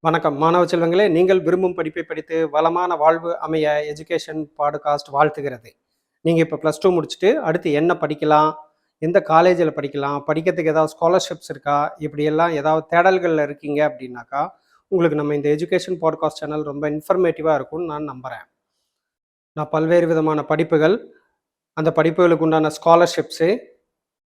வணக்கம் மாணவ செல்வங்களே, நீங்கள் விரும்பும் படிப்பை படித்து வளமான வாழ்வு அமைய எஜுகேஷன் பாட்காஸ்ட் வாழ்த்துகிறது. நீங்கள் இப்போ +2 முடிச்சுட்டு அடுத்து என்ன படிக்கலாம், எந்த காலேஜில் படிக்கலாம், படிக்கிறதுக்கு ஏதாவது ஸ்காலர்ஷிப்ஸ் இருக்கா, இப்படியெல்லாம் ஏதாவது தேடல்களில் இருக்கீங்க அப்படின்னாக்கா உங்களுக்கு நம்ம இந்த எஜுகேஷன் பாட்காஸ்ட் சேனல் ரொம்ப இன்ஃபர்மேட்டிவாக இருக்கும்னு நான் நம்புகிறேன். நான் பல்வேறு விதமான படிப்புகள், அந்த படிப்புகளுக்கு உண்டான ஸ்காலர்ஷிப்ஸு,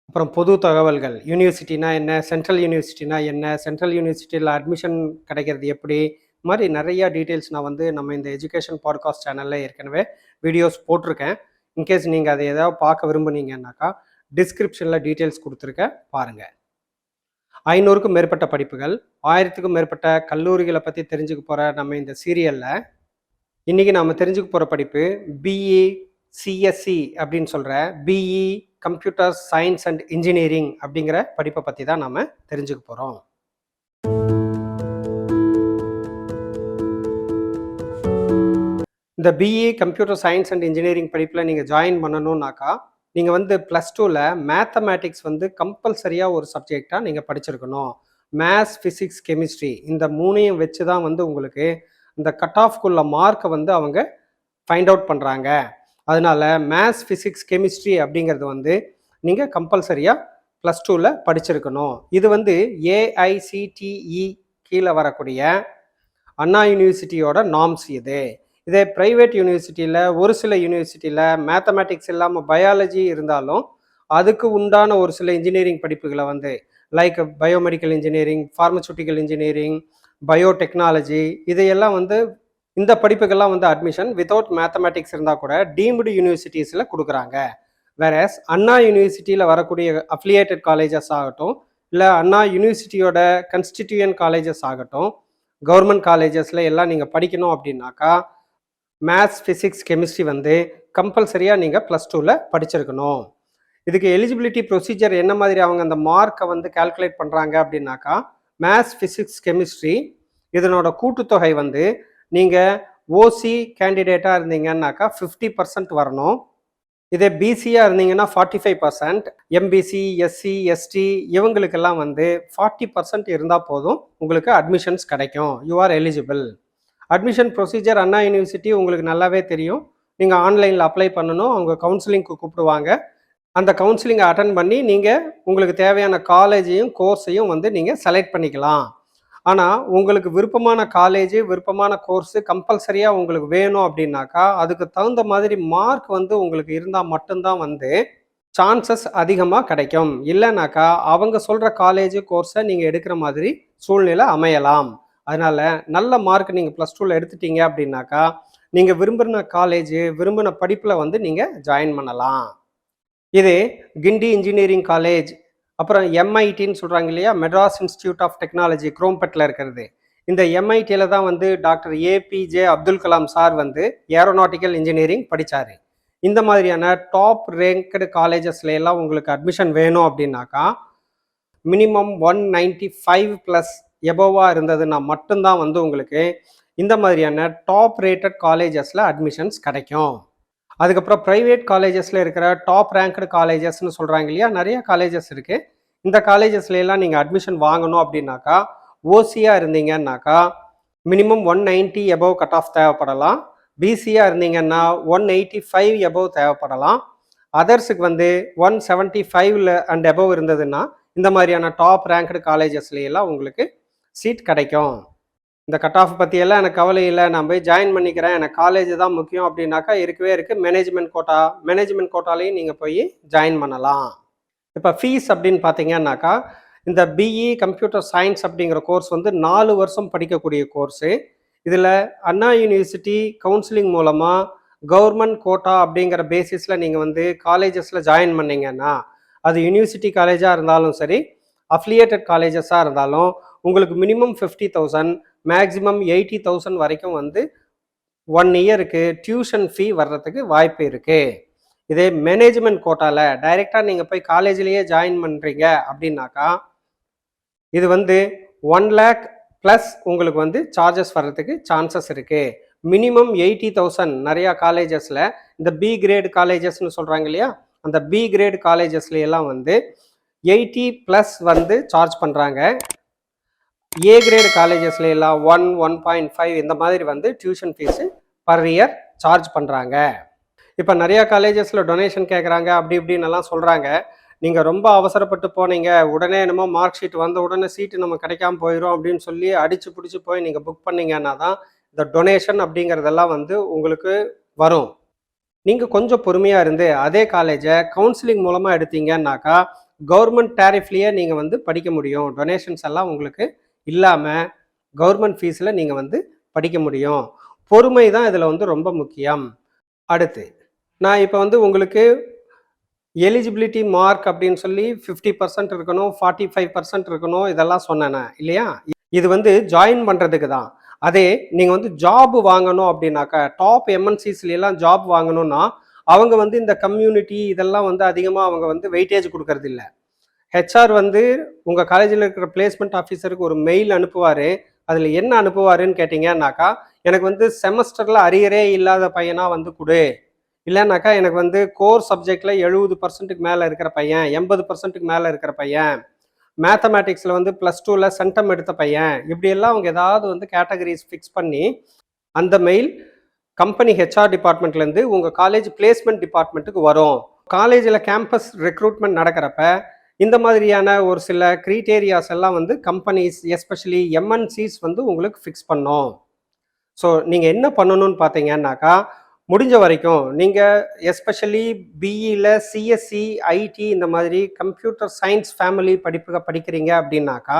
அப்புறம் பொது தகவல்கள், யூனிவர்சிட்டினா என்ன, சென்ட்ரல் யூனிவர்சிட்டினா என்ன, சென்ட்ரல் யூனிவர்சிட்டியில் அட்மிஷன் கிடைக்கிறது எப்படி, இது மாதிரி நிறையா டீட்டெயில்ஸ் நான் நம்ம இந்த எஜுகேஷன் பாட்காஸ்ட் சேனலில் ஏற்கனவே வீடியோஸ் போட்டிருக்கேன். இன்கேஸ் நீங்கள் அதை ஏதாவது பார்க்க விரும்புனீங்கன்னாக்கா டிஸ்கிரிப்ஷனில் டீட்டெயில்ஸ் கொடுத்துருக்கேன், பாருங்கள். 500க்கும் மேற்பட்ட படிப்புகள், 1000க்கும் மேற்பட்ட கல்லூரிகளை பற்றி தெரிஞ்சுக்க போகிற நம்ம இந்த சீரியலில் இன்றைக்கி நாம் தெரிஞ்சுக்க போகிற படிப்பு பிஇ சிஎஸ்சி அப்படின்னு சொல்கிற BE computer science and engineering அப்படிங்கிற படிப்பை பற்றி தான் நாம் தெரிஞ்சுக்க போகிறோம். இந்த BE computer science and engineering படிப்பில் நீங்கள் ஜாயின் பண்ணணுன்னாக்கா நீங்கள் +2ல் மேத்தமேட்டிக்ஸ் கம்பல்சரியாக ஒரு சப்ஜெக்டாக நீங்கள் படிச்சிருக்கணும். மேத்ஸ், ஃபிசிக்ஸ், கெமிஸ்ட்ரி இந்த மூணையும் வச்சு தான் உங்களுக்கு இந்த கட் ஆஃப்குள்ள மார்க்கை அவங்க ஃபைண்ட் அவுட் பண்ணுறாங்க. அதனால மேத்ஸ், ஃபிசிக்ஸ், கெமிஸ்ட்ரி அப்படிங்கிறது நீங்கள் கம்பல்சரியாக +2ல் படிச்சிருக்கணும். இது ஏஐசிடிஇ கீழே வரக்கூடிய அண்ணா யூனிவர்சிட்டியோட நார்ம்ஸ். இதே ப்ரைவேட் யூனிவர்சிட்டியில் ஒரு சில யூனிவர்சிட்டியில் மேத்தமேட்டிக்ஸ் இல்லாமல் பயாலஜி இருந்தாலும் அதுக்கு உண்டான ஒரு சில இன்ஜினியரிங் படிப்புகளை like biomedical engineering, pharmaceutical engineering, biotechnology இதையெல்லாம் இந்த படிப்புக்கெல்லாம் அட்மிஷன் வித்தவுட் மேத்தமேட்டிக்ஸ் இருந்தால் கூட டீம்டு யூனிவர்சிட்டிஸில் கொடுக்குறாங்க. வேறஸ் அண்ணா யூனிவர்சிட்டியில் வரக்கூடிய அஃபிலியேட்டட் காலேஜஸ் ஆகட்டும், இல்லை அண்ணா யூனிவர்சிட்டியோட கன்ஸ்டிடியூயன்ட் காலேஜஸ் ஆகட்டும், கவர்மெண்ட் காலேஜஸில் எல்லாம் நீங்கள் படிக்கணும் அப்படின்னாக்கா மேத்ஸ், ஃபிசிக்ஸ், கெமிஸ்ட்ரி கம்பல்சரியாக நீங்கள் +2ல் படிச்சிருக்கணும். இதுக்கு எலிஜிபிலிட்டி ப்ரொசீஜர் என்ன மாதிரி அவங்க அந்த மார்க்கை கால்குலேட் பண்ணுறாங்க அப்படின்னாக்கா மேத்ஸ், ஃபிசிக்ஸ், கெமிஸ்ட்ரி இதனோட கூட்டுத்தொகை நீங்கள் ஓசி கேண்டிடேட்டாக இருந்தீங்கன்னாக்கா 50% வரணும். இதே பிசியாக இருந்தீங்கன்னா 45%, எம்பிசி, எஸ்சி, எஸ்டி இவங்களுக்கெல்லாம் 40% இருந்தால் போதும் உங்களுக்கு அட்மிஷன்ஸ் கிடைக்கும். You are eligible. Admission procedure Anna university உங்களுக்கு நல்லாவே தெரியும். நீங்கள் ஆன்லைனில் அப்ளை பண்ணணும், அவங்க கவுன்சிலிங்க்கு கூப்பிடுவாங்க. அந்த கவுன்சிலிங்கை அட்டன் பண்ணி நீங்கள் உங்களுக்கு தேவையான காலேஜையும் கோர்ஸையும் நீங்கள் செலக்ட் பண்ணிக்கலாம். ஆனால் உங்களுக்கு விருப்பமான காலேஜ், விருப்பமான கோர்ஸு கம்பல்சரியாக உங்களுக்கு வேணும் அப்படின்னாக்கா அதுக்கு தகுந்த மாதிரி மார்க் உங்களுக்கு இருந்தால் மட்டும்தான் சான்சஸ் அதிகமாக கிடைக்கும். இல்லைனாக்கா அவங்க சொல்கிற காலேஜ் கோர்ஸை நீங்கள் எடுக்கிற மாதிரி சூழ்நிலை அமையலாம். அதனால் நல்ல மார்க் நீங்கள் +2ல் எடுத்துட்டீங்க அப்படின்னாக்கா நீங்கள் விரும்பின காலேஜ், விரும்பின படிப்பில் நீங்கள் ஜாயின் பண்ணலாம். இது கிண்டி இன்ஜினியரிங் காலேஜ், அப்புறம் எம்ஐடின்னு சொல்கிறாங்க இல்லையா, மெட்ராஸ் இன்ஸ்டியூட் ஆஃப் டெக்னாலஜி குரோம்பேட்டில் இருக்கிறது. இந்த எம்ஐடியில் தான் doctor APJ Abdul Kalam sir aeronautical engineering படித்தார். இந்த மாதிரியான டாப் ரேங்க்டு காலேஜஸ்ல எல்லாம் உங்களுக்கு அட்மிஷன் வேணும் அப்படின்னாக்கா மினிமம் 195+ எபோவாக இருந்ததுன்னா மட்டும்தான் உங்களுக்கு இந்த மாதிரியான டாப் ரேட்டட் காலேஜஸில் அட்மிஷன்ஸ் கிடைக்கும். அதுக்கப்புறம் ப்ரைவேட் காலேஜஸில் இருக்கிற டாப் ரேங்க்டு காலேஜஸ்ன்னு சொல்கிறாங்க இல்லையா, நிறைய காலேஜஸ் இருக்குது. இந்த காலேஜஸ்லாம் நீங்கள் அட்மிஷன் வாங்கணும் அப்படின்னாக்கா ஓசியாக இருந்தீங்கன்னாக்கா மினிமம் 190 எபோவ் கட் ஆஃப் தேவைப்படலாம். பிசியாக இருந்தீங்கன்னா 185 எபோவ் தேவைப்படலாம். அதர்ஸுக்கு 175 அண்ட் எபோவ் இருந்ததுன்னா இந்த மாதிரியான டாப் ரேங்க்டு காலேஜஸ்லாம் உங்களுக்கு சீட் கிடைக்கும். இந்த கட் ஆஃப் பற்றியெல்லாம் எனக்கு கவலை இல்லை, நான் போய் ஜாயின் பண்ணிக்கிறேன், எனக்கு காலேஜ் தான் முக்கியம் அப்படின்னாக்கா இருக்கவே இருக்குது மேனேஜ்மெண்ட் கோட்டா. மேனேஜ்மெண்ட் கோட்டாலையும் நீங்கள் போய் ஜாயின் பண்ணலாம். இப்போ ஃபீஸ் அப்படின்னு பார்த்தீங்கன்னாக்கா இந்த பிஇ கம்ப்யூட்டர் சயின்ஸ் அப்படிங்கிற கோர்ஸ் 4 வருஷம் படிக்கக்கூடிய கோர்ஸு. இதில் அண்ணா யூனிவர்சிட்டி கவுன்சிலிங் மூலமாக கவர்மெண்ட் கோட்டா அப்படிங்கிற பேசிஸில் நீங்கள் காலேஜஸில் ஜாயின் பண்ணிங்கன்னா அது யூனிவர்சிட்டி காலேஜாக இருந்தாலும் சரி, அஃபிலியேட்டட் காலேஜஸாக இருந்தாலும் உங்களுக்கு மினிமம் 50,000 மேக்ஸிமம் 80,000 வரைக்கும் 1 இயருக்கு டியூஷன் ஃபீ வர்றதுக்கு வாய்ப்பு இருக்குது. இதே மேனேஜ்மெண்ட் கோட்டாவில் டைரெக்டாக நீங்கள் போய் காலேஜ்லேயே ஜாயின் பண்ணுறீங்க அப்படின்னாக்கா இது 1 lakh ப்ளஸ் உங்களுக்கு சார்ஜஸ் வர்றதுக்கு சான்சஸ் இருக்குது. மினிமம் 80,000 நிறையா காலேஜஸில் இந்த பி கிரேட் காலேஜஸ்ன்னு சொல்கிறாங்க இல்லையா, அந்த பி கிரேட் காலேஜஸ்ல எல்லாம் 80+ சார்ஜ் பண்ணுறாங்க. ஏ கிரேட் காலேஜஸ்ல எல்லாம் 1.5 இந்த மாதிரி வந்து tuition fees per year charge பண்ணுறாங்க. இப்போ நிறையா காலேஜஸில் டொனேஷன் கேட்குறாங்க, அப்படி இப்படின்னு எல்லாம் சொல்கிறாங்க. நீங்கள் ரொம்ப அவசரப்பட்டு போனீங்க, உடனே என்னமோ மார்க் ஷீட் வந்த உடனே சீட்டு நம்ம கிடைக்காம போயிடும் அப்படின்னு சொல்லி அடித்து பிடிச்சி போய் நீங்கள் புக் பண்ணீங்கன்னா தான் இந்த டொனேஷன் அப்படிங்கிறதெல்லாம் வந்து உங்களுக்கு வரும். நீங்கள் கொஞ்சம் பொறுமையாக இருந்து அதே காலேஜை கவுன்சிலிங் மூலமாக எடுத்தீங்கன்னாக்கா கவர்மெண்ட் டேரிஃப்லேயே நீங்கள் வந்து படிக்க முடியும். டொனேஷன்ஸ் எல்லாம் உங்களுக்கு இல்லாமல் கவர்மெண்ட் ஃபீஸில் நீங்கள் வந்து படிக்க முடியும். பொறுமை தான் இதில் வந்து ரொம்ப முக்கியம். அடுத்து நான் இப்போ வந்து உங்களுக்கு எலிஜிபிலிட்டி மார்க் அப்படின்னு சொல்லி 50% இருக்கணும், 45% இருக்கணும், இதெல்லாம் சொன்னேன் இல்லையா? இது வந்து ஜாயின் பண்ணுறதுக்கு தான். அதே நீங்கள் வந்து ஜாப் வாங்கணும் அப்படின்னாக்கா டாப் எம்என்சிஸ்லாம் ஜாப் வாங்கணும்னா அவங்க வந்து இந்த கம்யூனிட்டி இதெல்லாம் வந்து அதிகமாக அவங்க வந்து வெயிட்டேஜ் கொடுக்கறது இல்லை. ஹெச்ஆர் வந்து உங்கள் காலேஜில் இருக்கிற பிளேஸ்மெண்ட் ஆஃபீஸருக்கு ஒரு மெயில் அனுப்புவார். அதில் என்ன அனுப்புவாருன்னு கேட்டிங்கன்னாக்கா, எனக்கு வந்து செமஸ்டரில் அரியரே இல்லாத பையனாக வந்து கொடு, இல்லைன்னாக்கா எனக்கு வந்து கோர் சப்ஜெக்டில் 70%க்கு மேலே இருக்கிற பையன், 80%க்கு மேலே இருக்கிற பையன், மேத்தமேட்டிக்ஸில் வந்து +2ல் சென்டம் எடுத்த பையன், இப்படியெல்லாம் அவங்க ஏதாவது வந்து கேட்டகரிஸ் ஃபிக்ஸ் பண்ணி அந்த மெயில் கம்பெனி ஹெச்ஆர் டிபார்ட்மெண்ட்லேருந்து உங்கள் காலேஜ் பிளேஸ்மெண்ட் டிபார்ட்மெண்ட்டுக்கு வரும். காலேஜில் கேம்பஸ் ரெக்ரூட்மெண்ட் நடக்கிறப்ப இந்த மாதிரியான ஒரு சில க்ரைட்டேரியாஸ் எல்லாம் வந்து கம்பெனிஸ் எஸ்பெஷலி எம்என்சிஸ் வந்து உங்களுக்கு ஃபிக்ஸ் பண்ணோம். ஸோ நீங்கள் என்ன பண்ணணும்னு பார்த்தீங்கன்னாக்கா, முடிஞ்ச வரைக்கும் நீங்கள் எஸ்பெஷலி பிஇயில் சிஎஸ்சி ஐடி இந்த மாதிரி கம்ப்யூட்டர் சயின்ஸ் ஃபேமிலி படிக்கிறீங்க அப்படின்னாக்கா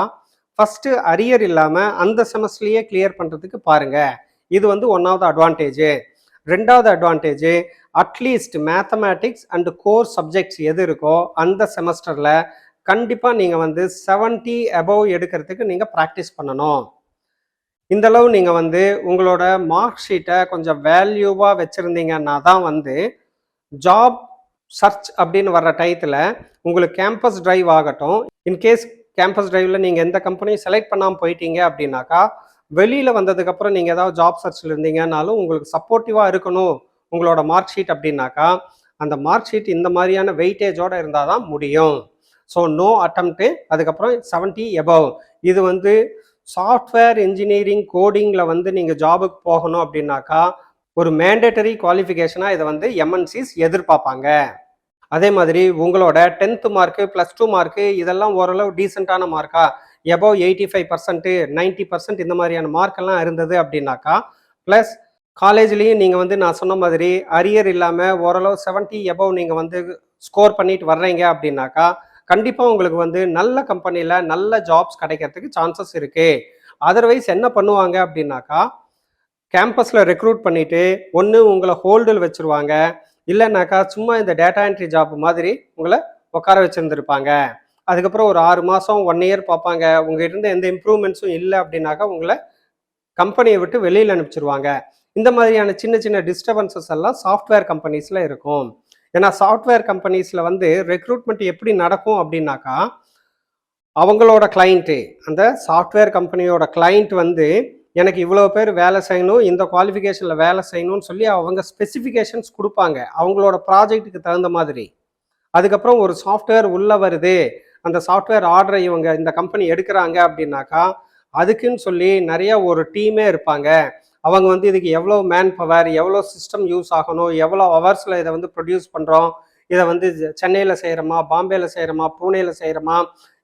ஃபஸ்ட்டு அரியர் இல்லாமல் அந்த செமஸ்டர்லேயே கிளியர் பண்ணுறதுக்கு பாருங்கள். இது வந்து ஒன்றாவது அட்வான்டேஜு. ரெண்டாவது advantage, at least mathematics and core subjects எது இருக்கோ அந்த செமஸ்டரில் கண்டிப்பாக நீங்கள் வந்து 70 above எடுக்கிறதுக்கு நீங்கள் ப்ராக்டிஸ் பண்ணணும். இந்தளவு நீங்கள் வந்து உங்களோட மார்க் ஷீட்டை கொஞ்சம் வேல்யூவாக வச்சுருந்தீங்கன்னா தான் வந்து ஜாப் சர்ச் அப்படின்னு வர்ற டயத்தில் உங்களுக்கு கேம்பஸ் டிரைவ் ஆகட்டும். இன்கேஸ் கேம்பஸ் டிரைவில் நீங்கள் எந்த கம்பெனியும் செலக்ட் பண்ணாமல் போயிட்டீங்க அப்படின்னாக்கா, வெளியில் வந்ததுக்கப்புறம் நீங்கள் ஏதாவது ஜாப் சர்ச்சில் இருந்தீங்கன்னாலும் உங்களுக்கு சப்போர்ட்டிவாக இருக்கணும் உங்களோட மார்க் ஷீட் அப்படின்னாக்கா, அந்த மார்க் ஷீட் இந்த மாதிரியான வெயிட்டேஜோடு இருந்தால் தான் முடியும். ஸோ நோ அட்டம்ப்ட்டு, அதுக்கப்புறம் 70 above. இது வந்து சாஃப்ட்வேர் இன்ஜினியரிங் கோடிங்கில் வந்து நீங்கள் ஜாபுக்கு போகணும் அப்படின்னாக்கா ஒரு மேண்டேட்டரி குவாலிஃபிகேஷனாக இதை வந்து எம்என்சிஸ் எதிர்பார்ப்பாங்க. அதே மாதிரி உங்களோட 10th மார்க்கு +2 மார்க்கு இதெல்லாம் ஓரளவு டீசெண்டான மார்க்கா, above 85%, 90% இந்த மாதிரியான மார்க்கெல்லாம் இருந்தது அப்படின்னாக்கா, ப்ளஸ் காலேஜ்லேயும் நீங்கள் வந்து நான் சொன்ன மாதிரி அரியர் இல்லாமல் ஓரளவு 70 above நீங்கள் வந்து ஸ்கோர் பண்ணிட்டு வர்றீங்க அப்படின்னாக்கா, கண்டிப்பாக உங்களுக்கு வந்து நல்ல கம்பெனியில் நல்ல ஜாப்ஸ் கிடைக்கிறதுக்கு சான்சஸ் இருக்குது. அதர்வைஸ் என்ன பண்ணுவாங்க அப்படின்னாக்கா, கேம்பஸில் ரெக்ரூட் பண்ணிவிட்டு ஒன்று உங்களை ஹோல்டில் வச்சுருவாங்க, இல்லைன்னாக்கா சும்மா இந்த டேட்டா என்ட்ரி ஜாப் மாதிரி உங்களை உட்கார வச்சுருந்துருப்பாங்க. அதுக்கப்புறம் ஒரு 6 மாதம் 1 year பார்ப்பாங்க. உங்கள்கிட்ட இருந்து எந்த இம்ப்ரூவ்மெண்ட்ஸும் இல்லை அப்படின்னாக்கா உங்களை கம்பெனியை விட்டு வெளியில் அனுப்பிச்சிருவாங்க. இந்த மாதிரியான சின்ன சின்ன டிஸ்டர்பன்சஸ் எல்லாம் சாஃப்ட்வேர் கம்பெனிஸில் இருக்கும். ஏன்னா சாஃப்ட்வேர் கம்பெனிஸில் வந்து ரெக்ரூட்மெண்ட் எப்படி நடக்கும் அப்படின்னாக்கா, அவங்களோட கிளைண்ட்டு, அந்த சாஃப்ட்வேர் கம்பெனியோட கிளைண்ட் வந்து எனக்கு இவ்வளோ பேர் வேலை செய்யணும், இந்த குவாலிஃபிகேஷனில் வேலை செய்யணும்னு சொல்லி அவங்க ஸ்பெசிஃபிகேஷன்ஸ் கொடுப்பாங்க அவங்களோட ப்ராஜெக்ட்டுக்கு தகுந்த மாதிரி. அதுக்கப்புறம் ஒரு சாஃப்ட்வேர் உள்ளே வருது, அந்த சாஃப்ட்வேர் ஆர்டரை இவங்க இந்த கம்பெனி எடுக்கிறாங்க அப்படின்னாக்கா, அதுக்குன்னு சொல்லி நிறைய ஒரு டீமே இருப்பாங்க. அவங்க வந்து இதுக்கு எவ்வளோ மேன் பவர், எவ்வளோ சிஸ்டம் யூஸ் ஆகணும், எவ்வளோ ஹவர்ஸில் இதை வந்து ப்ரொடியூஸ் பண்ணுறோம், இதை வந்து சென்னையில் செய்கிறோமா, பாம்பேயில் செய்கிறோமா, பூனேயில் செய்கிறோமா,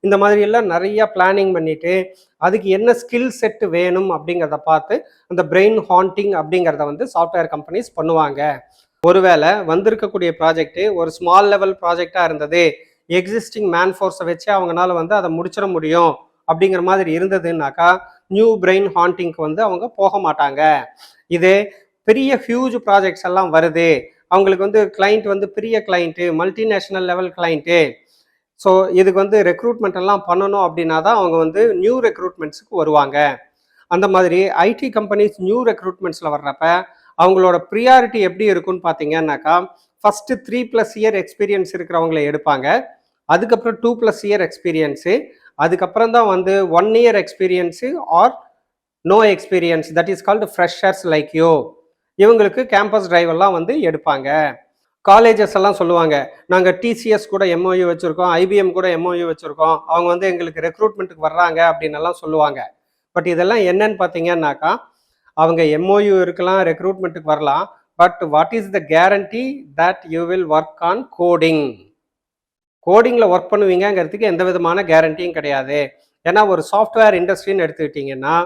இந்த மாதிரி எல்லாம் நிறைய பிளானிங் பண்ணிவிட்டு அதுக்கு என்ன ஸ்கில் செட்டு வேணும் அப்படிங்கிறத பார்த்து அந்த பிரெயின் ஹாண்டிங் அப்படிங்கிறத வந்து சாஃப்ட்வேர் கம்பெனிஸ் பண்ணுவாங்க. ஒருவேளை வந்திருக்கக்கூடிய ப்ராஜெக்ட்டு ஒரு ஸ்மால் லெவல் ப்ராஜெக்டாக இருந்தது, எக்ஸிஸ்டிங் மேன் ஃபோர்ஸை வச்சு அவங்களால வந்து அதை முடிச்சிட முடியும் அப்படிங்கிற மாதிரி இருந்ததுன்னாக்கா நியூ பிரெயின் ஹாண்டிங்க்கு வந்து அவங்க போக மாட்டாங்க. இதே பெரிய ஹியூஜ் ப்ராஜெக்ட்ஸ் எல்லாம் வருது, அவங்களுக்கு வந்து கிளைண்ட் வந்து பெரிய client, multinational level client, so இதுக்கு வந்து ரெக்ரூட்மெண்ட் எல்லாம் பண்ணணும் அப்படின்னா தான் அவங்க வந்து நியூ ரெக்ரூட்மெண்ட்ஸுக்கு வருவாங்க. அந்த மாதிரி ஐடி கம்பெனிஸ் நியூ ரெக்ரூட்மெண்ட்ஸில் வர்றப்ப அவங்களோட ப்ரியாரிட்டி எப்படி இருக்குன்னு பார்த்தீங்கன்னாக்கா, ஃபஸ்ட்டு 3+ year எக்ஸ்பீரியன்ஸ் இருக்கிறவங்களை எடுப்பாங்க, அதுக்கப்புறம் 2+ year எக்ஸ்பீரியன்ஸு, அதுக்கப்புறம் தான் வந்து 1 year experience or no experience, that is called freshers like you. இவங்களுக்கு கேம்பஸ் டிரைவெல்லாம் வந்து எடுப்பாங்க. காலேஜஸ் எல்லாம் சொல்லுவாங்க, நாங்கள் டிசிஎஸ் கூட எம்ஓயு வச்சுருக்கோம், ஐபிஎம் கூட எம்ஓயு வச்சுருக்கோம், அவங்க வந்து எங்களுக்கு ரெக்ரூட்மெண்ட்டுக்கு வர்றாங்க அப்படின்னு எல்லாம் சொல்லுவாங்க. பட் இதெல்லாம் என்னன்னு பார்த்தீங்கன்னாக்கா அவங்க எம்ஓயு இருக்கலாம், ரெக்ரூட்மெண்ட்டுக்கு வரலாம். But what is the guarantee that you will work on coding? கோடிங்கில் ஒர்க் பண்ணுவீங்கிறதுக்கு எந்த விதமான கேரண்டியும் கிடையாது. ஏன்னா ஒரு சாஃப்ட்வேர் இண்டஸ்ட்ரின்னு எடுத்துக்கிட்டிங்கன்னா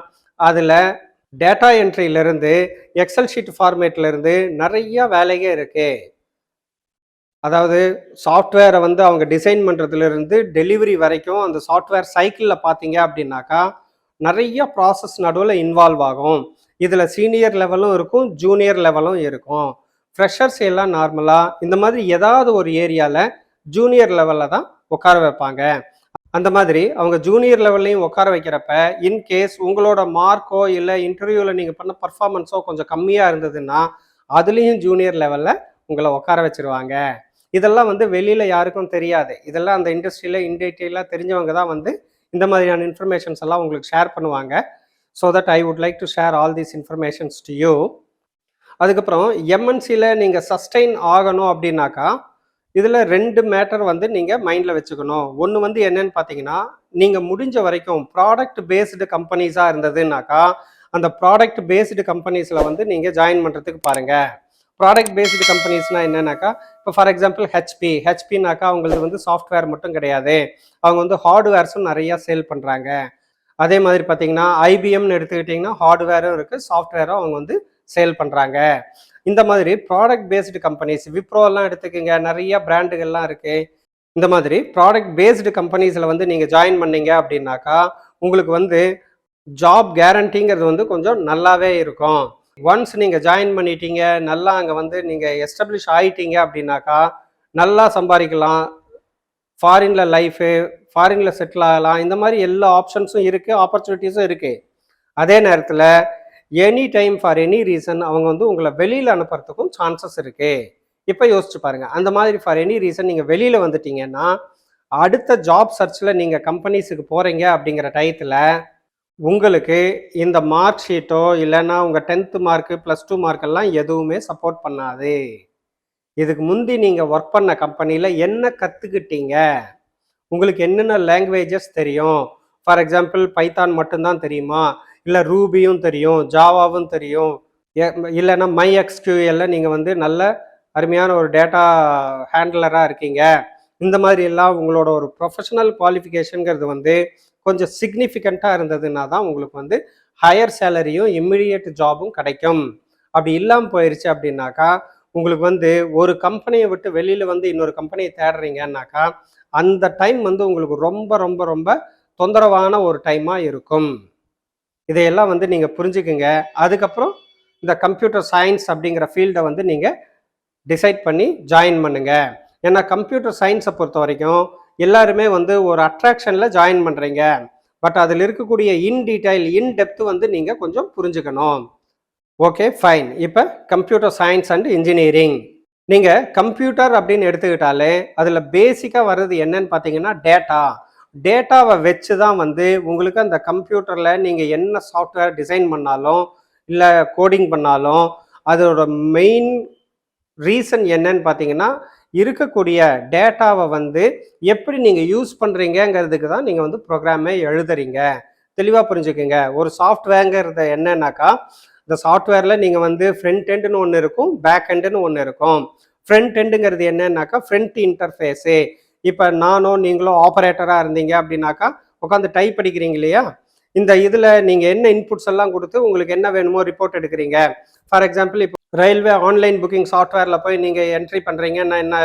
அதில் டேட்டா என்ட்ரியிலேருந்து எக்ஸல் ஷீட் ஃபார்மேட்லேருந்து நிறைய வேலையே இருக்குது. அதாவது சாஃப்ட்வேரை வந்து அவங்க டிசைன் பண்ணுறதுலேருந்து டெலிவரி வரைக்கும் அந்த சாஃப்ட்வேர் சைக்கிளில் பார்த்தீங்க அப்படின்னாக்கா நிறைய ப்ராசஸ் நடுவில் இன்வால்வ் ஆகும். இதில் சீனியர் லெவலும் இருக்கும், ஜூனியர் லெவலும் இருக்கும். ஃப்ரெஷர்ஸ் எல்லாம் நார்மலாக இந்த மாதிரி ஏதாவது ஒரு ஏரியாவில் ஜூனியர் லெவலில் தான் உட்கார வைப்பாங்க. அந்த மாதிரி அவங்க ஜூனியர் லெவல்லையும் உட்கார வைக்கிறப்ப இன்கேஸ் உங்களோட மார்க்கோ இல்லை இன்டர்வியூவில் நீங்கள் பண்ண பர்ஃபார்மன்ஸோ கொஞ்சம் கம்மியாக இருந்ததுன்னா அதுலேயும் ஜூனியர் லெவலில் உங்களை உட்கார வச்சிருவாங்க. இதெல்லாம் வந்து வெளியில் யாருக்கும் தெரியாது. இதெல்லாம் அந்த இண்டஸ்ட்ரியில் இன்டீட்டெயிலாக தெரிஞ்சவங்க தான் வந்து இந்த மாதிரியான இன்ஃபர்மேஷன்ஸ் எல்லாம் உங்களுக்கு ஷேர் பண்ணுவாங்க. So that I would like to share all these informations to you. அதுக்கப்புறம் எம்என்சியில் நீங்கள் சஸ்டெயின் ஆகணும் அப்படின்னாக்கா இதில் 2 மேட்டர் வந்து நீங்கள் மைண்டில் வச்சுக்கணும். ஒன்று வந்து என்னன்னு பார்த்தீங்கன்னா, நீங்கள் முடிஞ்ச வரைக்கும் ப்ராடக்ட் பேஸ்டு கம்பெனிஸாக இருந்ததுன்னாக்கா அந்த ப்ராடக்ட் பேஸ்டு கம்பெனிஸில் வந்து நீங்கள் ஜாயின் பண்ணுறதுக்கு பாருங்கள். ப்ராடக்ட் பேஸ்டு கம்பெனிஸ்னால் என்னன்னாக்கா, இப்போ ஃபார் எக்ஸாம்பிள் ஹெச்பினாக்கா அவங்களுக்கு வந்து சாஃப்ட்வேர் மட்டும் கிடையாது, அவங்க வந்து ஹார்ட்வேர்ஸும் நிறையா சேல் பண்ணுறாங்க. அதே மாதிரி பார்த்தீங்கன்னா ஐபிஎம்னு எடுத்துக்கிட்டிங்கன்னா ஹார்ட்வேரும் இருக்குது, சாஃப்ட்வேரும் அவங்க வந்து சேல் பண்ணுறாங்க. இந்த மாதிரி ப்ராடக்ட் பேஸ்டு கம்பெனிஸ், விப்ரோலாம் எடுத்துக்கோங்க, நிறைய பிராண்டுகள்லாம் இருக்குது. இந்த மாதிரி ப்ராடக்ட் பேஸ்டு கம்பெனிஸில் வந்து நீங்கள் ஜாயின் பண்ணீங்க அப்படின்னாக்கா உங்களுக்கு வந்து ஜாப் கேரண்டிங்கிறது வந்து கொஞ்சம் நல்லாவே இருக்கும். ஒன்ஸ் நீங்கள் ஜாயின் பண்ணிட்டீங்க, நல்லா அங்கே வந்து நீங்கள் எஸ்டாப்ளிஷ் ஆகிட்டீங்க அப்படின்னாக்கா நல்லா சம்பாதிக்கலாம், ஃபாரினில் லைஃபு, ஃபாரினில் செட்டில் ஆகலாம். இந்த மாதிரி எல்லா ஆப்ஷன்ஸும் இருக்குது, ஆப்பர்ச்சுனிட்டிஸும் இருக்குது. அதே நேரத்தில் any time for any reason அவங்க வந்து உங்களை வெளியில் அனுப்புறதுக்கும் சான்சஸ் இருக்குது. இப்போ யோசிச்சு பாருங்கள், அந்த மாதிரி ஃபார் எனி ரீசன் நீங்கள் வெளியில் வந்துட்டீங்கன்னா அடுத்த ஜாப் சர்ச்சில் நீங்கள் கம்பெனிஸுக்கு போகிறீங்க அப்படிங்கிற டயத்தில் உங்களுக்கு இந்த மார்க் ஷீட்டோ இல்லைன்னா உங்கள் 10th மார்க்கு +2 மார்க்கெல்லாம் எதுவுமே சப்போர்ட் பண்ணாது. இதுக்கு முந்தி நீங்கள் ஒர்க் பண்ண கம்பெனியில் என்ன கற்றுக்கிட்டீங்க, உங்களுக்கு என்னென்ன லாங்குவேஜஸ் தெரியும், ஃபார் எக்ஸாம்பிள் பைத்தான் மட்டும்தான் தெரியுமா, இல்லை ரூபியும் தெரியும், ஜாவாவும் தெரியும், இல்லைன்னா MySQL நீங்கள் வந்து நல்ல அருமையான ஒரு டேட்டா ஹேண்ட்லராக இருக்கீங்க. இந்த மாதிரி எல்லாம் உங்களோட ஒரு ப்ரொஃபஷனல் குவாலிஃபிகேஷனுங்கிறது வந்து கொஞ்சம் சிக்னிஃபிகண்ட்டாக இருந்ததுன்னா தான் உங்களுக்கு வந்து ஹையர் சேலரியும் இம்மிடியட் ஜாபும் கிடைக்கும். அப்படி இல்லாமல் போயிடுச்சு அப்படின்னாக்கா உங்களுக்கு வந்து ஒரு கம்பெனியை விட்டு வெளியில் வந்து இன்னொரு கம்பெனியை தேடுறீங்கன்னாக்கா அந்த டைம் வந்து உங்களுக்கு ரொம்ப ரொம்ப ரொம்ப தொந்தரவான ஒரு டைமாக இருக்கும். இதையெல்லாம் வந்து நீங்கள் புரிஞ்சுக்குங்க. அதுக்கப்புறம் இந்த கம்ப்யூட்டர் சயின்ஸ் அப்படிங்கிற ஃபீல்டை வந்து நீங்கள் டிசைட் பண்ணி ஜாயின் பண்ணுங்க. ஏன்னா கம்ப்யூட்டர் சயின்ஸை பொறுத்த வரைக்கும் எல்லாருமே வந்து ஒரு அட்ராக்ஷனில் ஜாயின் பண்ணுறீங்க, பட் அதில் இருக்கக்கூடிய இன் டீடைல் இன் டெப்த் வந்து நீங்கள் கொஞ்சம் புரிஞ்சுக்கணும். Okay fine. இப்போ கம்ப்யூட்டர் சயின்ஸ் அண்ட் இன்ஜினியரிங், நீங்கள் கம்ப்யூட்டர் அப்படின்னு எடுத்துக்கிட்டாலே அதில் பேசிக்காக வர்றது என்னன்னு பார்த்தீங்கன்னா டேட்டாவை வச்சு தான் வந்து உங்களுக்கு அந்த கம்ப்யூட்டரில் நீங்கள் என்ன சாஃப்ட்வேர் டிசைன் பண்ணாலும் இல்லை கோடிங் பண்ணாலும் அதோட மெயின் ரீசன் என்னன்னு பார்த்தீங்கன்னா இருக்கக்கூடிய டேட்டாவை வந்து எப்படி நீங்கள் யூஸ் பண்ணுறீங்கிறதுக்கு தான் நீங்கள் வந்து ப்ரோக்ராமே எழுதுறீங்க. தெளிவாக புரிஞ்சுக்குங்க. ஒரு சாஃப்ட்வேர்ங்கிறது என்னன்னாக்கா இந்த சாஃப்ட்வேரில் நீங்கள் வந்து ஃப்ரண்ட் எண்டுன்னு ஒன்று இருக்கும், பேக் எண்டுன்னு ஒன்று இருக்கும். ஃப்ரண்ட் எண்டுங்கிறது என்னன்னாக்கா ஃப்ரண்ட் இன்டர்ஃபேஸு. இப்போ நானோ நீங்களோ ஆப்ரேட்டராக இருந்தீங்க அப்படின்னாக்கா உட்காந்து டைப் அடிக்கிறீங்க இல்லையா, இந்த இதில் நீங்கள் என்ன இன்புட்ஸ் எல்லாம் கொடுத்து உங்களுக்கு என்ன வேணுமோ ரிப்போர்ட் எடுக்கிறீங்க. ஃபார் எக்ஸாம்பிள் இப்போ ரயில்வே ஆன்லைன் புக்கிங் சாஃப்ட்வேரில் போய் நீங்கள் என்ட்ரி பண்ணுறீங்கன்னா என்ன,